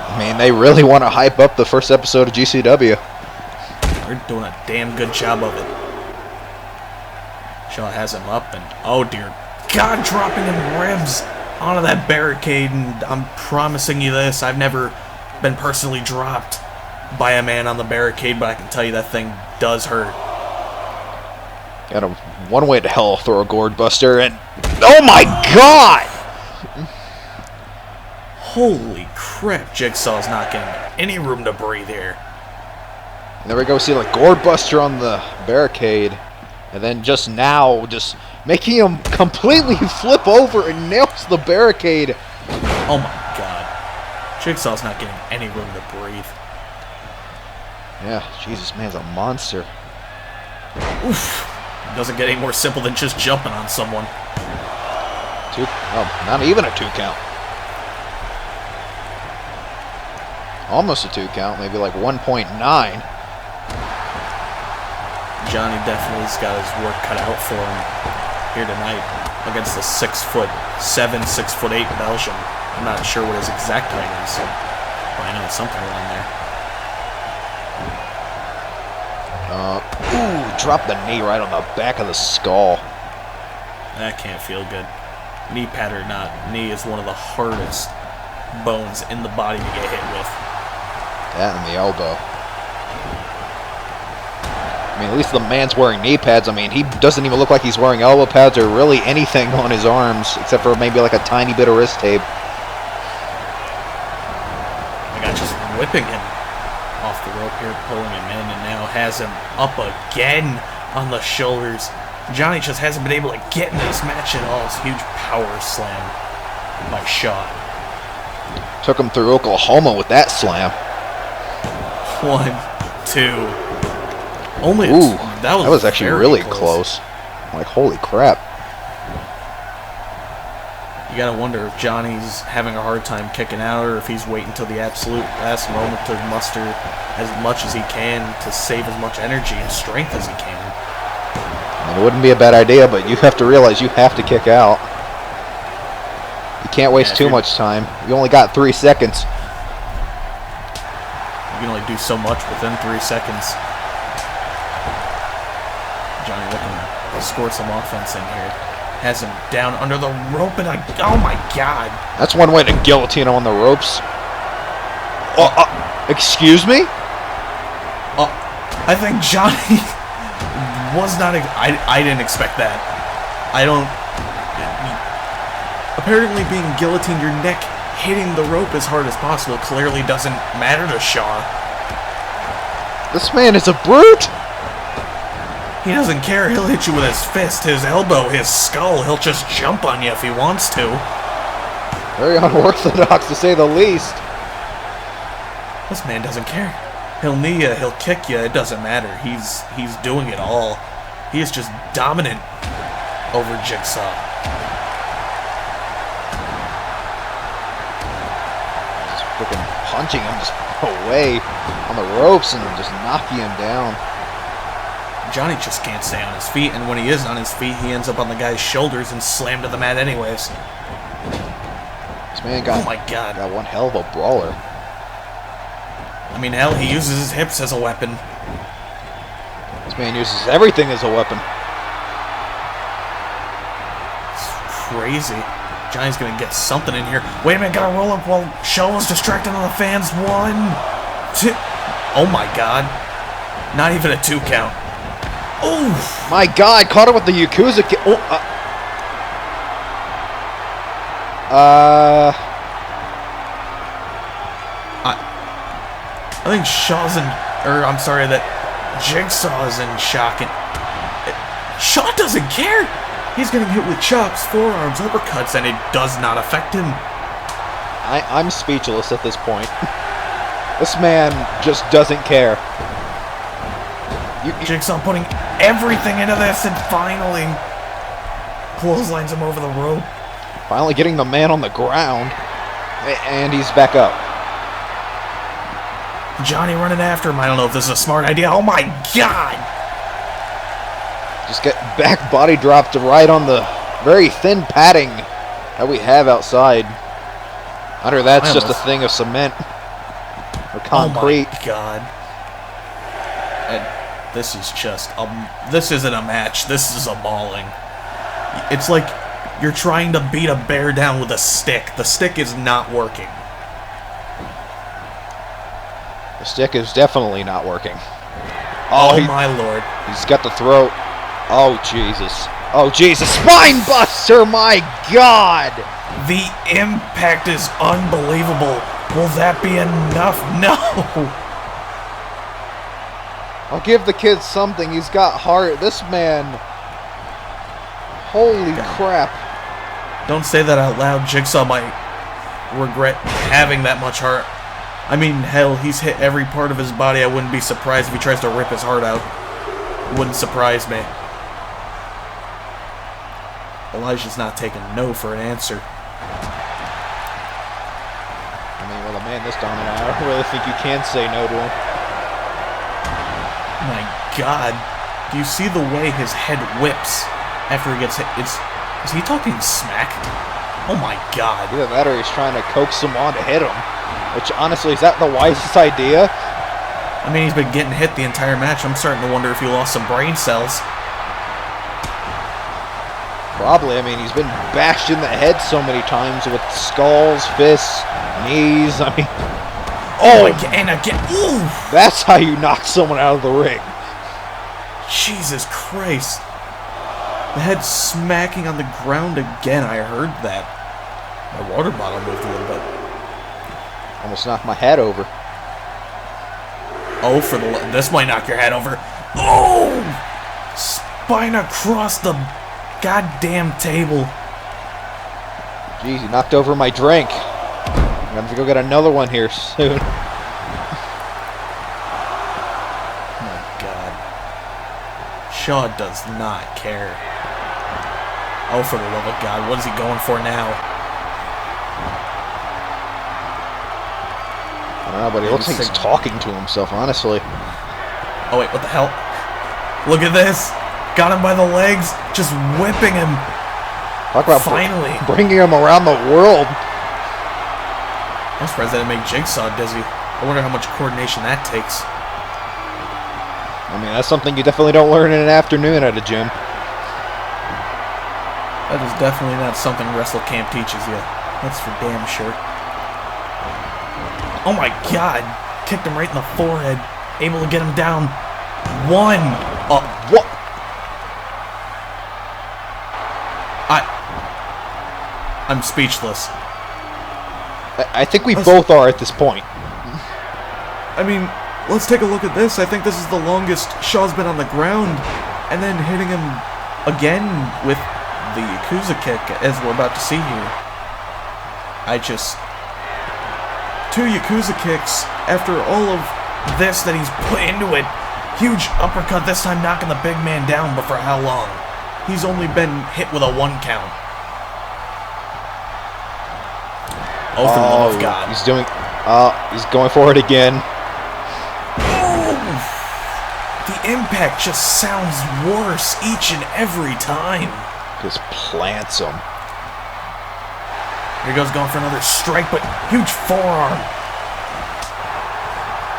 I mean, they really want to hype up the first episode of GCW. They're doing a damn good job of it. Shaw has him up, and oh dear God, dropping him ribs onto that barricade, and I'm promising you this, I've never been personally dropped by a man on the barricade, but I can tell you that thing does hurt. Got a one way to hell throw a gourd buster, and oh my God! Holy crap, Jigsaw's not getting any room to breathe here. And there we go, see like gourd buster on the barricade, and then just now, just making him completely flip over and nails the barricade. Oh my God. Jigsaw's not getting any room to breathe. Yeah, Jesus, man's a monster. Oof. Doesn't get any more simple than just jumping on someone. Not even a 2 count. Almost a 2 count, maybe like 1.9. Johnny definitely's got his work cut out for him here tonight against the 6'7", 6'8" Belgian. I'm not sure what his exact height is, but I know it's something around there. Drop the knee right on the back of the skull. That can't feel good. Knee pad or not, knee is one of the hardest bones in the body to get hit with. That and the elbow. I mean, at least the man's wearing knee pads. I mean, he doesn't even look like he's wearing elbow pads or really anything on his arms, except for maybe like a tiny bit of wrist tape. I got just whipping him off the rope here, pulling him in, and now has him up again on the shoulders. Johnny just hasn't been able to get in this match at all. It's a huge power slam by Shaw. Took him through Oklahoma with that slam. 1, 2. Only that was actually really close. Like, holy crap. You gotta wonder if Johnny's having a hard time kicking out, or if he's waiting till the absolute last moment to muster as much as he can to save as much energy and strength as he can. I mean, it wouldn't be a bad idea, but you have to realize you have to kick out. You can't waste too much time. You only got 3 seconds. You can only do so much within 3 seconds. Johnny looking to score some offense in here. Has him down under the rope, and oh my God. That's one way to guillotine him on the ropes. Excuse me? I think Johnny was not. I didn't expect that. I don't. Apparently, being guillotined, your neck hitting the rope as hard as possible clearly doesn't matter to Shaw. This man is a brute. He doesn't care. He'll hit you with his fist, his elbow, his skull. He'll just jump on you if he wants to. Very unorthodox, to say the least. This man doesn't care. He'll knee you, he'll kick you. It doesn't matter. He's doing it all. He is just dominant over Jigsaw. Just freaking punching him just away on the ropes and just knocking him down. Johnny just can't stay on his feet, and when he is on his feet, he ends up on the guy's shoulders and slammed to the mat anyways. This man got, oh my God. Got one hell of a brawler. I mean, hell, he uses his hips as a weapon. This man uses everything as a weapon. It's crazy. Johnny's gonna get something in here. Wait a minute, gotta roll up while Show's distracting on the fans. 1, 2. Oh my God. Not even a 2 count. Oh my God, caught him with the Yakuza kick. I think Shaw's in, or I'm sorry, that Jigsaw's in shock. And Shaw doesn't care. He's getting hit with chops, forearms, uppercuts, and it does not affect him. I'm speechless at this point. This man just doesn't care. Jigsaw putting everything into this and finally clotheslines him over the rope. Finally getting the man on the ground. And he's back up. Johnny running after him. I don't know if this is a smart idea. Oh my God! Just get back body dropped right on the very thin padding that we have outside. Under that's just a thing of cement or concrete. Oh my God! And this is just this isn't a match. This is a mauling. It's like you're trying to beat a bear down with a stick. The stick is not working. The stick is definitely not working. Oh my Lord! He's got the throat. Oh Jesus! Oh Jesus! Spine buster! My God! The impact is unbelievable. Will that be enough? No! I'll give the kid something. He's got heart. This man... Holy crap. Don't say that out loud. Jigsaw might regret having that much heart. I mean, hell, he's hit every part of his body. I wouldn't be surprised if he tries to rip his heart out. It wouldn't surprise me. Elijah's not taking no for an answer. I mean, with a man this dominant, I don't really think you can say no to him. My God. Do you see the way his head whips after he gets hit? Is he talking smack? Oh my God. Either that or he's trying to coax him on to hit him. Which, honestly, is that the wisest idea? I mean, he's been getting hit the entire match. I'm starting to wonder if he lost some brain cells. Probably. I mean, he's been bashed in the head so many times with skulls, fists, knees. I mean... Oh, and again. Ooh! That's how you knock someone out of the ring. Jesus Christ. The head smacking on the ground again. I heard that. My water bottle moved a little bit. Almost knocked my head over. Oh, for the... This might knock your head over. Oh! Spine across the goddamn table. Jeez, he knocked over my drink. I'm gonna have to go get another one here soon. Oh my God. Shaw does not care. Oh, for the love of God, what is he going for now? I don't know, but he looks like he's talking to himself, honestly. Oh, wait, what the hell? Look at this. Got him by the legs, just whipping him. Talk about finally bringing him around the world. I'm surprised that didn't make Jigsaw dizzy. I wonder how much coordination that takes. I mean, that's something you definitely don't learn in an afternoon at a gym. That is definitely not something Wrestle Camp teaches you. That's for damn sure. Oh my God! Kicked him right in the forehead. Able to get him down. One. What? I'm speechless. I think we both are at this point. I mean, let's take a look at this. I think this is the longest Shaw's been on the ground. And then hitting him again with the Yakuza kick, as we're about to see here. Two Yakuza kicks after all of this that he's put into it. Huge uppercut this time, knocking the big man down, but for how long? He's only been hit with a 1 count. Oh, for the love of God. He's going for it again. Oh! The impact just sounds worse each and every time. Just plants him. Here he goes, going for another strike, but huge forearm.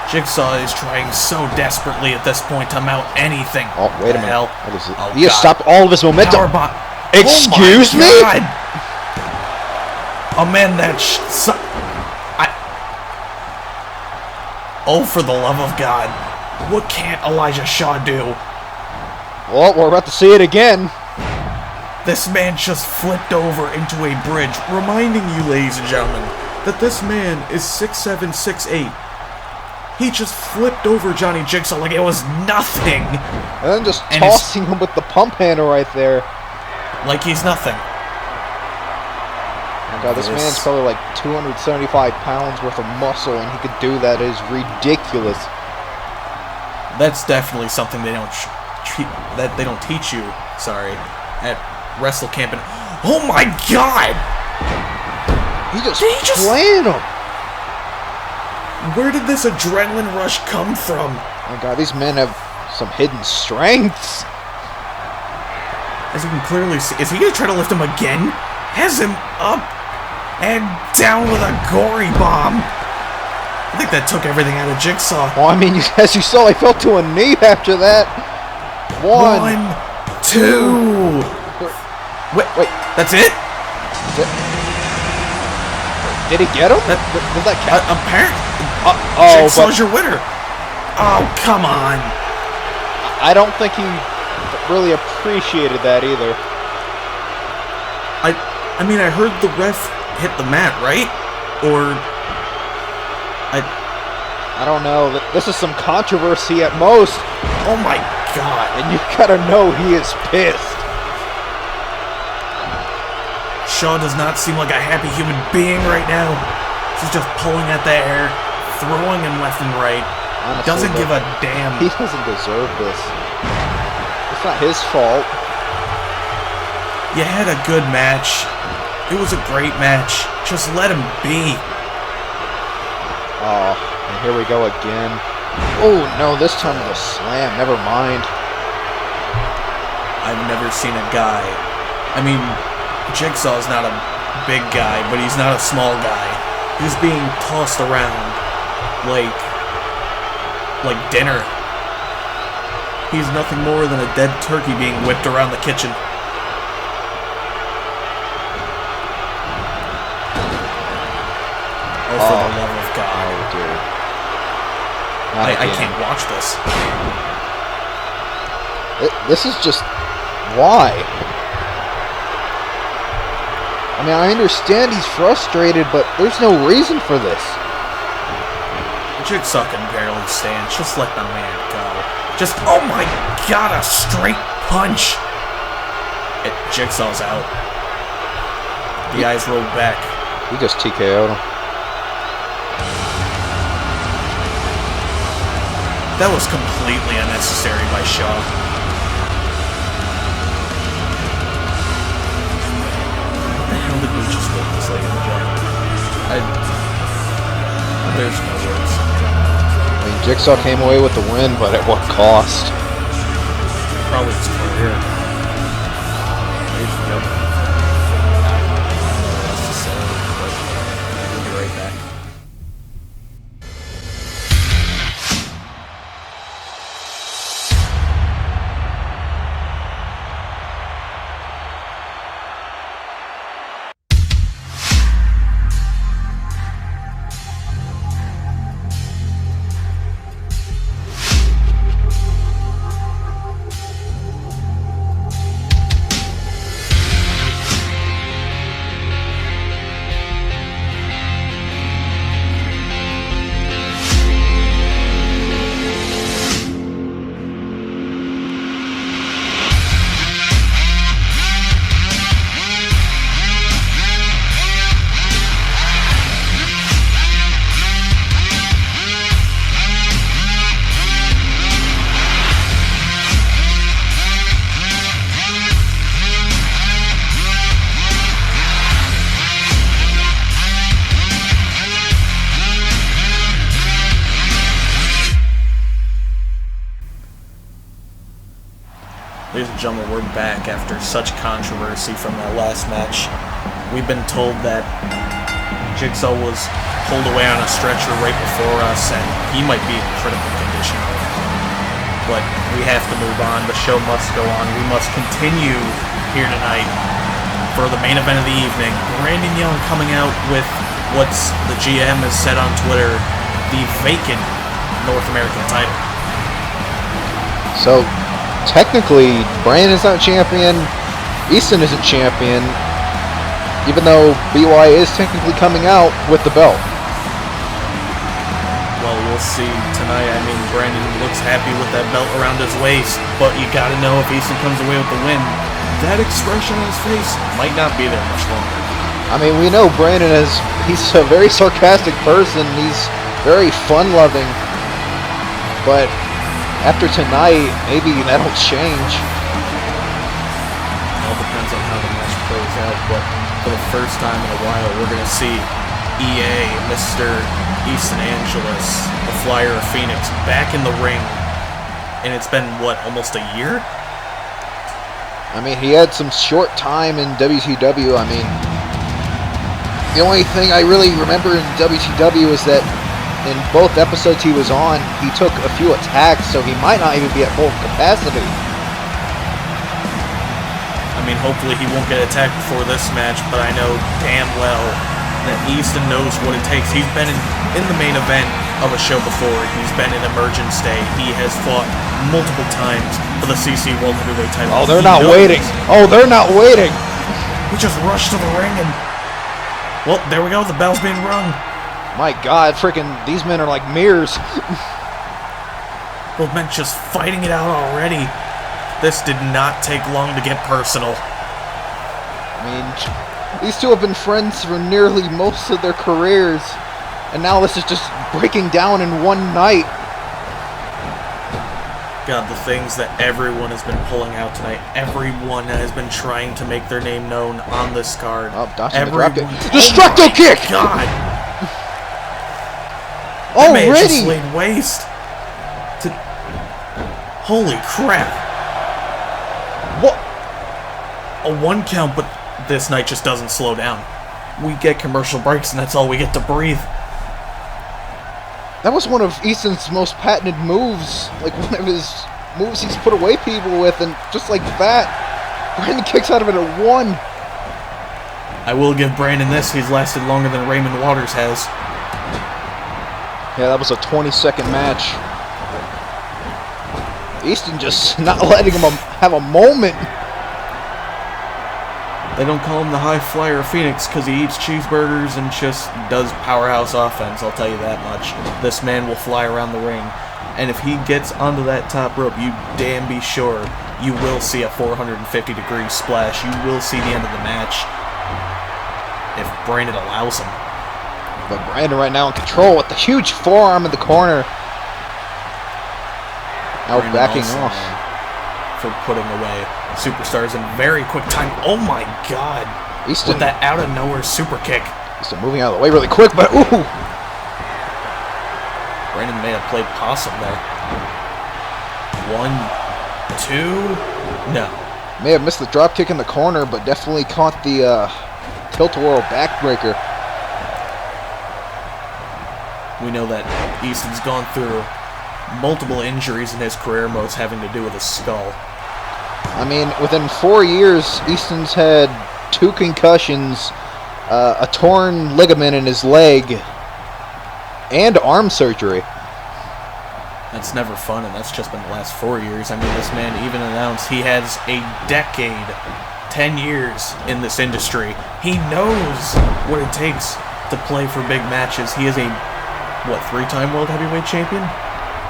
Jigsaw is trying so desperately at this point to mount anything. Oh, wait a minute. Hell? What is it? Oh, He has stopped all of his momentum. Excuse me? God. Oh man, oh, for the love of God. What can't Elijah Shaw do? Well, we're about to see it again. This man just flipped over into a bridge, reminding you, ladies and gentlemen, that this man is 6'7", 6'8". He just flipped over Johnny Jigsaw like it was nothing. And then just tossing him with the pump handle right there. Like he's nothing. Oh God, this man's probably like 275 pounds worth of muscle, and he could do that. It is ridiculous. That's definitely something they don't teach you. Sorry, at Wrestle Camp. And oh my God! He just played him. Where did this adrenaline rush come from? Oh my God, these men have some hidden strengths. As you can clearly see, is he gonna try to lift him again? Has him up and down with a gory bomb. I think that took everything out of Jigsaw. Well, I mean, as you saw, he fell to a knee after that. One, 2. Wait, that's it? Did he get him? Was that count? Apparently. Jigsaw's your winner. Oh, come on. I don't think he really appreciated that either. I mean, I heard the ref hit the mat, right? Or I don't know. This is some controversy at most. Oh my God. And you gotta know he is pissed. Shaw does not seem like a happy human being right now. He's just pulling at the air, throwing him left and right. Honestly, doesn't give a damn. He doesn't deserve this. It's not his fault. You had a good match. It was a great match. Just let him be. Oh, and here we go again. Oh, no, this time with a slam. Never mind. I've never seen a guy. I mean, Jigsaw's not a big guy, but he's not a small guy. He's being tossed around like dinner. He's nothing more than a dead turkey being whipped around the kitchen. Oh, for the love of God. Oh, dude. I can't watch this. This is just... Why? I mean, I understand he's frustrated, but there's no reason for this. Jigsaw can barely stand. Just let the man go. Just, oh my God, a straight punch. Jigsaw's out. The eyes rolled back. He just TKO'd him. That was completely unnecessary by Shaw. What the hell did we just witness, ladies and gentlemen? There's no words. I mean, Jigsaw came away with the win, but at what cost? Probably his career. Ladies and gentlemen. I don't know what else to say, but we'll be right back. Ladies and gentlemen, we're back after such controversy from that last match. We've been told that Jigsaw was pulled away on a stretcher right before us, and he might be in critical condition. But we have to move on. The show must go on. We must continue here tonight for the main event of the evening. Brandon Young coming out with what's the GM has said on Twitter, the vacant North American title. So, technically, Brandon's not champion, Easton isn't champion, even though BY is technically coming out with the belt. Well, we'll see tonight. I mean, Brandon looks happy with that belt around his waist, but you gotta know if Easton comes away with the win, that expression on his face might not be there much longer. I mean, we know Brandon he's a very sarcastic person, he's very fun-loving, but after tonight, maybe that'll change. It all depends on how the match plays out, but for the first time in a while, we're going to see EA, Mr. Easton Angeles, the Flyer of Phoenix, back in the ring. And it's been, what, almost a year? I mean, he had some short time in WCW. I mean, the only thing I really remember in WCW is that in both episodes he was on, he took a few attacks, so he might not even be at full capacity. I mean, hopefully he won't get attacked before this match, but I know damn well that Easton knows what it takes. He's been in the main event of a show before. He's been in Emergence Day. He has fought multiple times for the CC World Heavyweight title. Oh, they're not waiting. Oh, they're not waiting. He just rushed to the ring and... Well, there we go. The bell's being rung. My God, freaking these men are like mirrors. Both men just fighting it out already. This did not take long to get personal. I mean, these two have been friends for nearly most of their careers, and now this is just breaking down in one night. God, the things that everyone has been pulling out tonight. Everyone has been trying to make their name known on this card. Oh, dodging the drop kick. Oh Destructo kick! God! Already? That man just laid waste. Holy crap. What? A 1 count, but this night just doesn't slow down. We get commercial breaks, and that's all we get to breathe. That was one of Easton's most patented moves. Like, one of his moves he's put away people with, and just like that, Brandon kicks out of it at 1. I will give Brandon this. He's lasted longer than Raymond Waters has. Yeah, that was a 20-second match. Easton just not letting him have a moment. They don't call him the High Flyer of Phoenix because he eats cheeseburgers and just does powerhouse offense, I'll tell you that much. This man will fly around the ring. And if he gets onto that top rope, you damn be sure you will see a 450-degree splash. You will see the end of the match if Brandon allows him. But Brandon right now in control with the huge forearm in the corner. Now Brandon backing also, off. For putting away superstars in very quick time. Oh my God! Easton with that out of nowhere super kick. Easton moving out of the way really quick, but ooh! Brandon may have played possum there. 1, 2, no. May have missed the drop kick in the corner, but definitely caught the tilt-a-whirl backbreaker. We know that Easton's gone through multiple injuries in his career, most having to do with his skull. I mean, within 4 years, Easton's had 2 concussions, a torn ligament in his leg, and arm surgery. That's never fun, and that's just been the last 4 years. I mean, this man even announced he has a decade, 10 years in this industry. He knows what it takes to play for big matches. He is a, what, 3-time World Heavyweight Champion?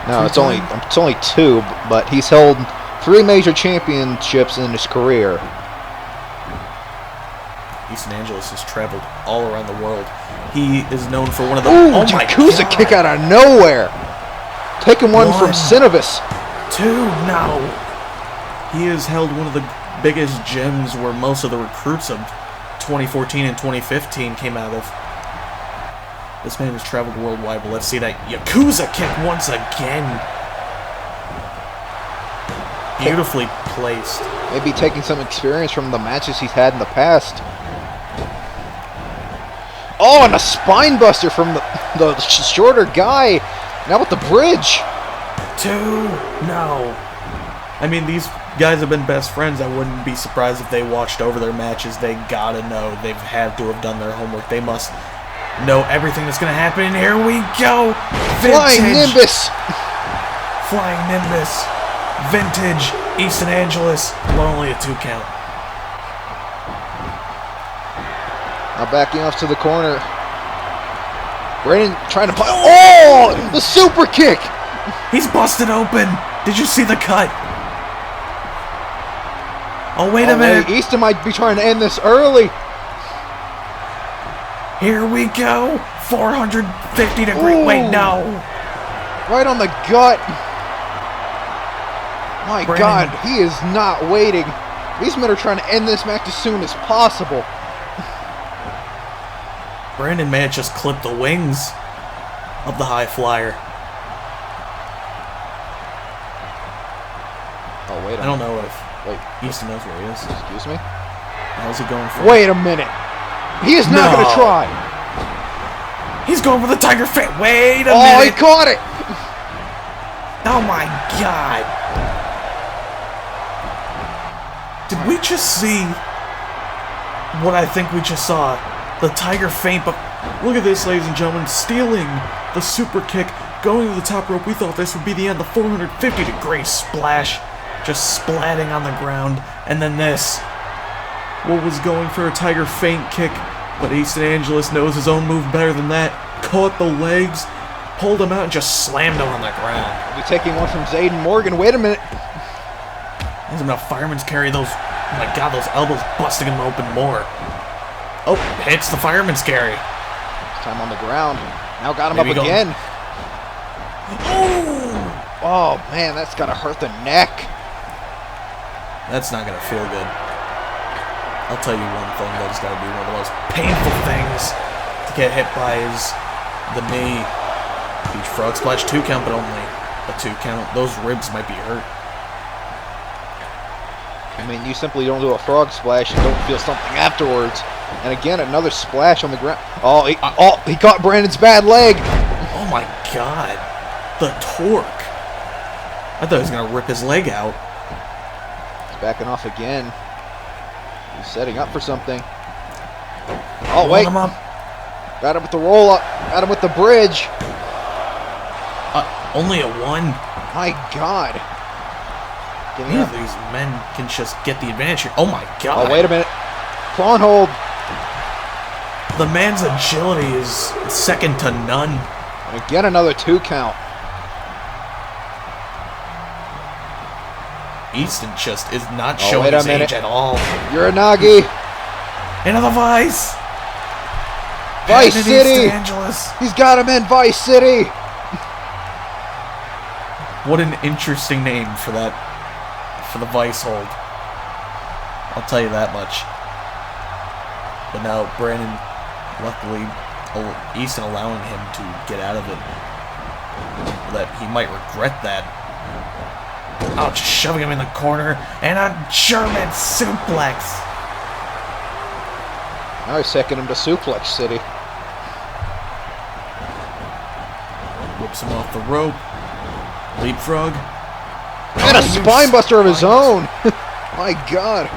No, it's only 2, but he's held 3 major championships in his career. Easton Angeles has traveled all around the world. He is known for one of the... Ooh, oh my Yakuza God. kick out of nowhere! Taking one from Cinevis. 2, no. He has held one of the biggest gems where most of the recruits of 2014 and 2015 came out of. This man has traveled worldwide, but let's see that Yakuza kick once again. Beautifully placed. Maybe taking some experience from the matches he's had in the past. Oh, and a spine buster from the shorter guy. Now with the bridge. 2, no. I mean, these guys have been best friends. I wouldn't be surprised if they watched over their matches. They gotta know. They've had to have done their homework. They must know everything that's gonna happen. And here we go. Flying Nimbus. Flying Nimbus. Vintage Easton Angeles. Well, only a 2 count. Now backing off to the corner. Brandon trying to play. Oh! The super kick! He's busted open. Did you see the cut? Oh, wait a minute. Easton might be trying to end this early. Here we go. 450 degree. Ooh. Wait, no. Right on the gut. My Brandon. God, he is not waiting. These men are trying to end this match as soon as possible. Brandon may have just clipped the wings of the high flyer. Oh, wait a minute. I don't know if Wait, Easton knows where he is. excuse me? How's he going for? Wait a minute. He is not No. going to try. He's going for the tiger feint. Wait a Oh, he minute. caught it. Oh my God. Did we just see what I think we just saw? The tiger feint, but look at this, ladies and gentlemen, stealing the super kick, going to the top rope. We thought this would be the end, the 450-degree splash, just splatting on the ground, and then this. What was going for a tiger feint kick, but Easton Angeles knows his own move better than that. Caught the legs, pulled him out, and just slammed him on the ground. We'll be taking one from Zayden Morgan. Wait a minute. He's enough fireman's carry. Those, oh my God, those elbows busting him open more. Oh, hits the fireman's carry. This time on the ground. Now got him Maybe up go- again. Oh, man, that's got to hurt the neck. That's not gonna feel good. I'll tell you one thing that is gotta be one of the most painful things to get hit by is the knee. Huge frog splash, 2 count, but only a 2 count. Those ribs might be hurt. I mean, you simply don't do a frog splash and don't feel something afterwards. And again, another splash on the ground. Oh, he caught Brandon's bad leg. Oh my God, the torque! I thought he was gonna rip his leg out. He's backing off again. He's setting up for something. Oh, wait. Rolling him up. Got him with the roll up. Got him with the bridge. Only a 1. My God. Getting Neither up. of these men can just get the advantage here. Oh my God! Oh, wait a minute. Prawn hold. The man's agility is second to none. And again, another 2 count. Easton just is not Oh, showing wait a his minute. age at all. Uranagi. Another Vice! Vice Headed City. East Angeles. He's got him in Vice City. What an interesting name for that, for the Vice hold. I'll tell you that much. But now Brandon, luckily, Easton allowing him to get out of it. That he might regret that. Oh, just shoving him in the corner and a German suplex. Now he's taking him to Suplex City. Whips him off the rope. Leapfrog. And a spine buster of his own. My God.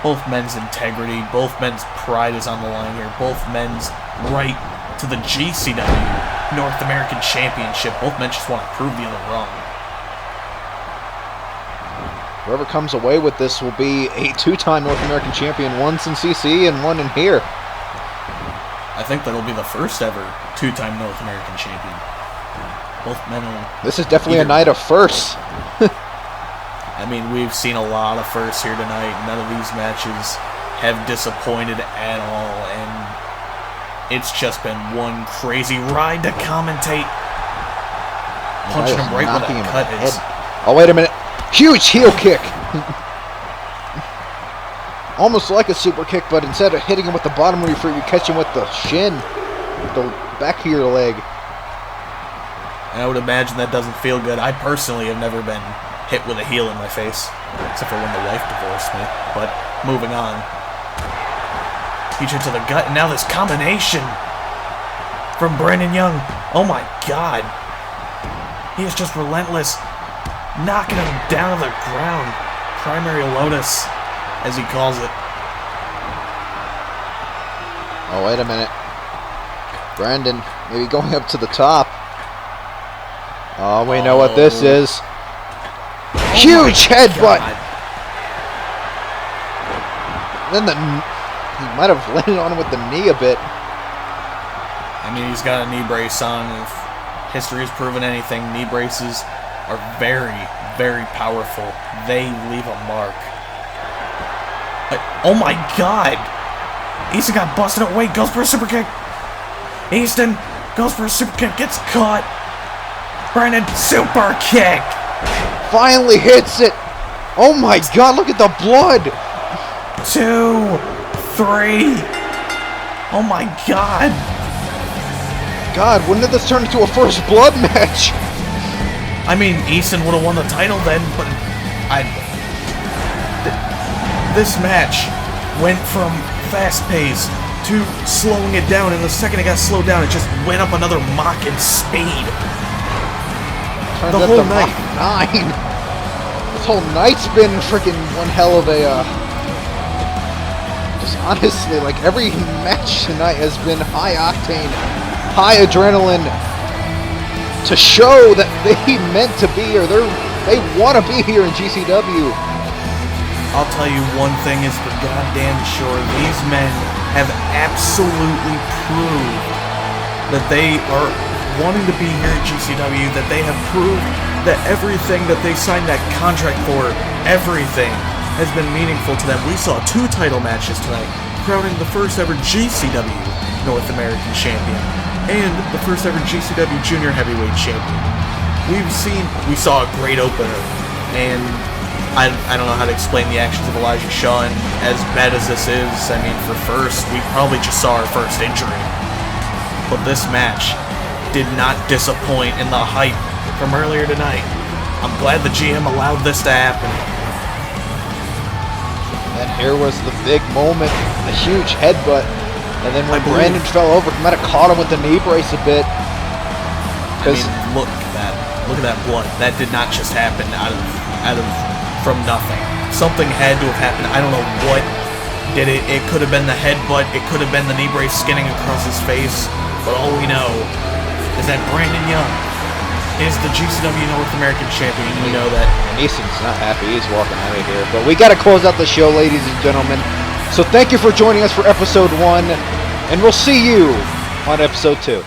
Both men's integrity, both men's pride is on the line here. Both men's right to the GCW North American Championship. Both men just want to prove the other wrong. Whoever comes away with this will be a 2-time North American champion, once in CC and one in here. I think that'll be the first ever 2-time North American champion. Both men will... This is definitely a night of firsts. I mean, we've seen a lot of firsts here tonight. None of these matches have disappointed at all, and it's just been one crazy ride to commentate. Punching him right where Knocking him that in cut the is. head. Oh, wait a minute. Huge heel kick. Almost like a super kick, but instead of hitting him with the bottom of your foot, you catch him with the shin, with the back of your leg. And I would imagine that doesn't feel good. I personally have never been hit with a heel in my face, except for when the wife divorced me. But moving on. Huge hit to the gut, and now this combination from Brandon Young. Oh my God. He is just relentless, knocking him down to the ground. Primary Lotus, as he calls it. Oh, wait a minute. Brandon maybe going up to the top. Oh, we know what this is. Huge headbutt. Then he might have landed on him with the knee a bit. I mean, he's got a knee brace on. If history has proven anything, knee braces are very, very powerful. They leave a mark. Oh my God! Easton got busted away, goes for a super kick. Easton goes for a super kick, gets caught. Brandon, super kick! finally hits it. Oh my God, look at the blood. 2, 3. Oh my God. God, when did this turn into a first blood match? I mean, Eason would have won the title then, but this match went from fast-paced to slowing it down, and the second it got slowed down, it just went up another Mach in speed. Turns The up whole to night. Mach 9. This whole night's been freaking one hell of a, just honestly, like every match tonight has been high octane, high adrenaline, to show that they meant to be, or they want to be here in GCW. I'll tell you one thing is for goddamn sure, these men have absolutely proved that they are wanting to be here at GCW, that they have proved that everything that they signed that contract for, everything has been meaningful to them. We saw 2 title matches tonight, crowning the first ever GCW North American Champion and the first ever GCW Junior Heavyweight Champion. We saw a great opener, and I don't know how to explain the actions of Elijah Shaw, and as bad as this is, I mean, for first, we probably just saw our first injury. But this match did not disappoint in the hype from earlier tonight. I'm glad the GM allowed this to happen. And here was the big moment, the huge headbutt. And then when Brandon fell over, he might have caught him with the knee brace a bit. I mean, look at that. Look at that blood. That did not just happen from nothing. Something had to have happened. I don't know what did it. It could have been the headbutt. It could have been the knee brace skinning across his face. But all we know is that Brandon Young is the GCW North American Champion. You know that. Easton's not happy. He's walking out of here. But we got to close out the show, ladies and gentlemen. So thank you for joining us for episode 1. And we'll see you on episode 2.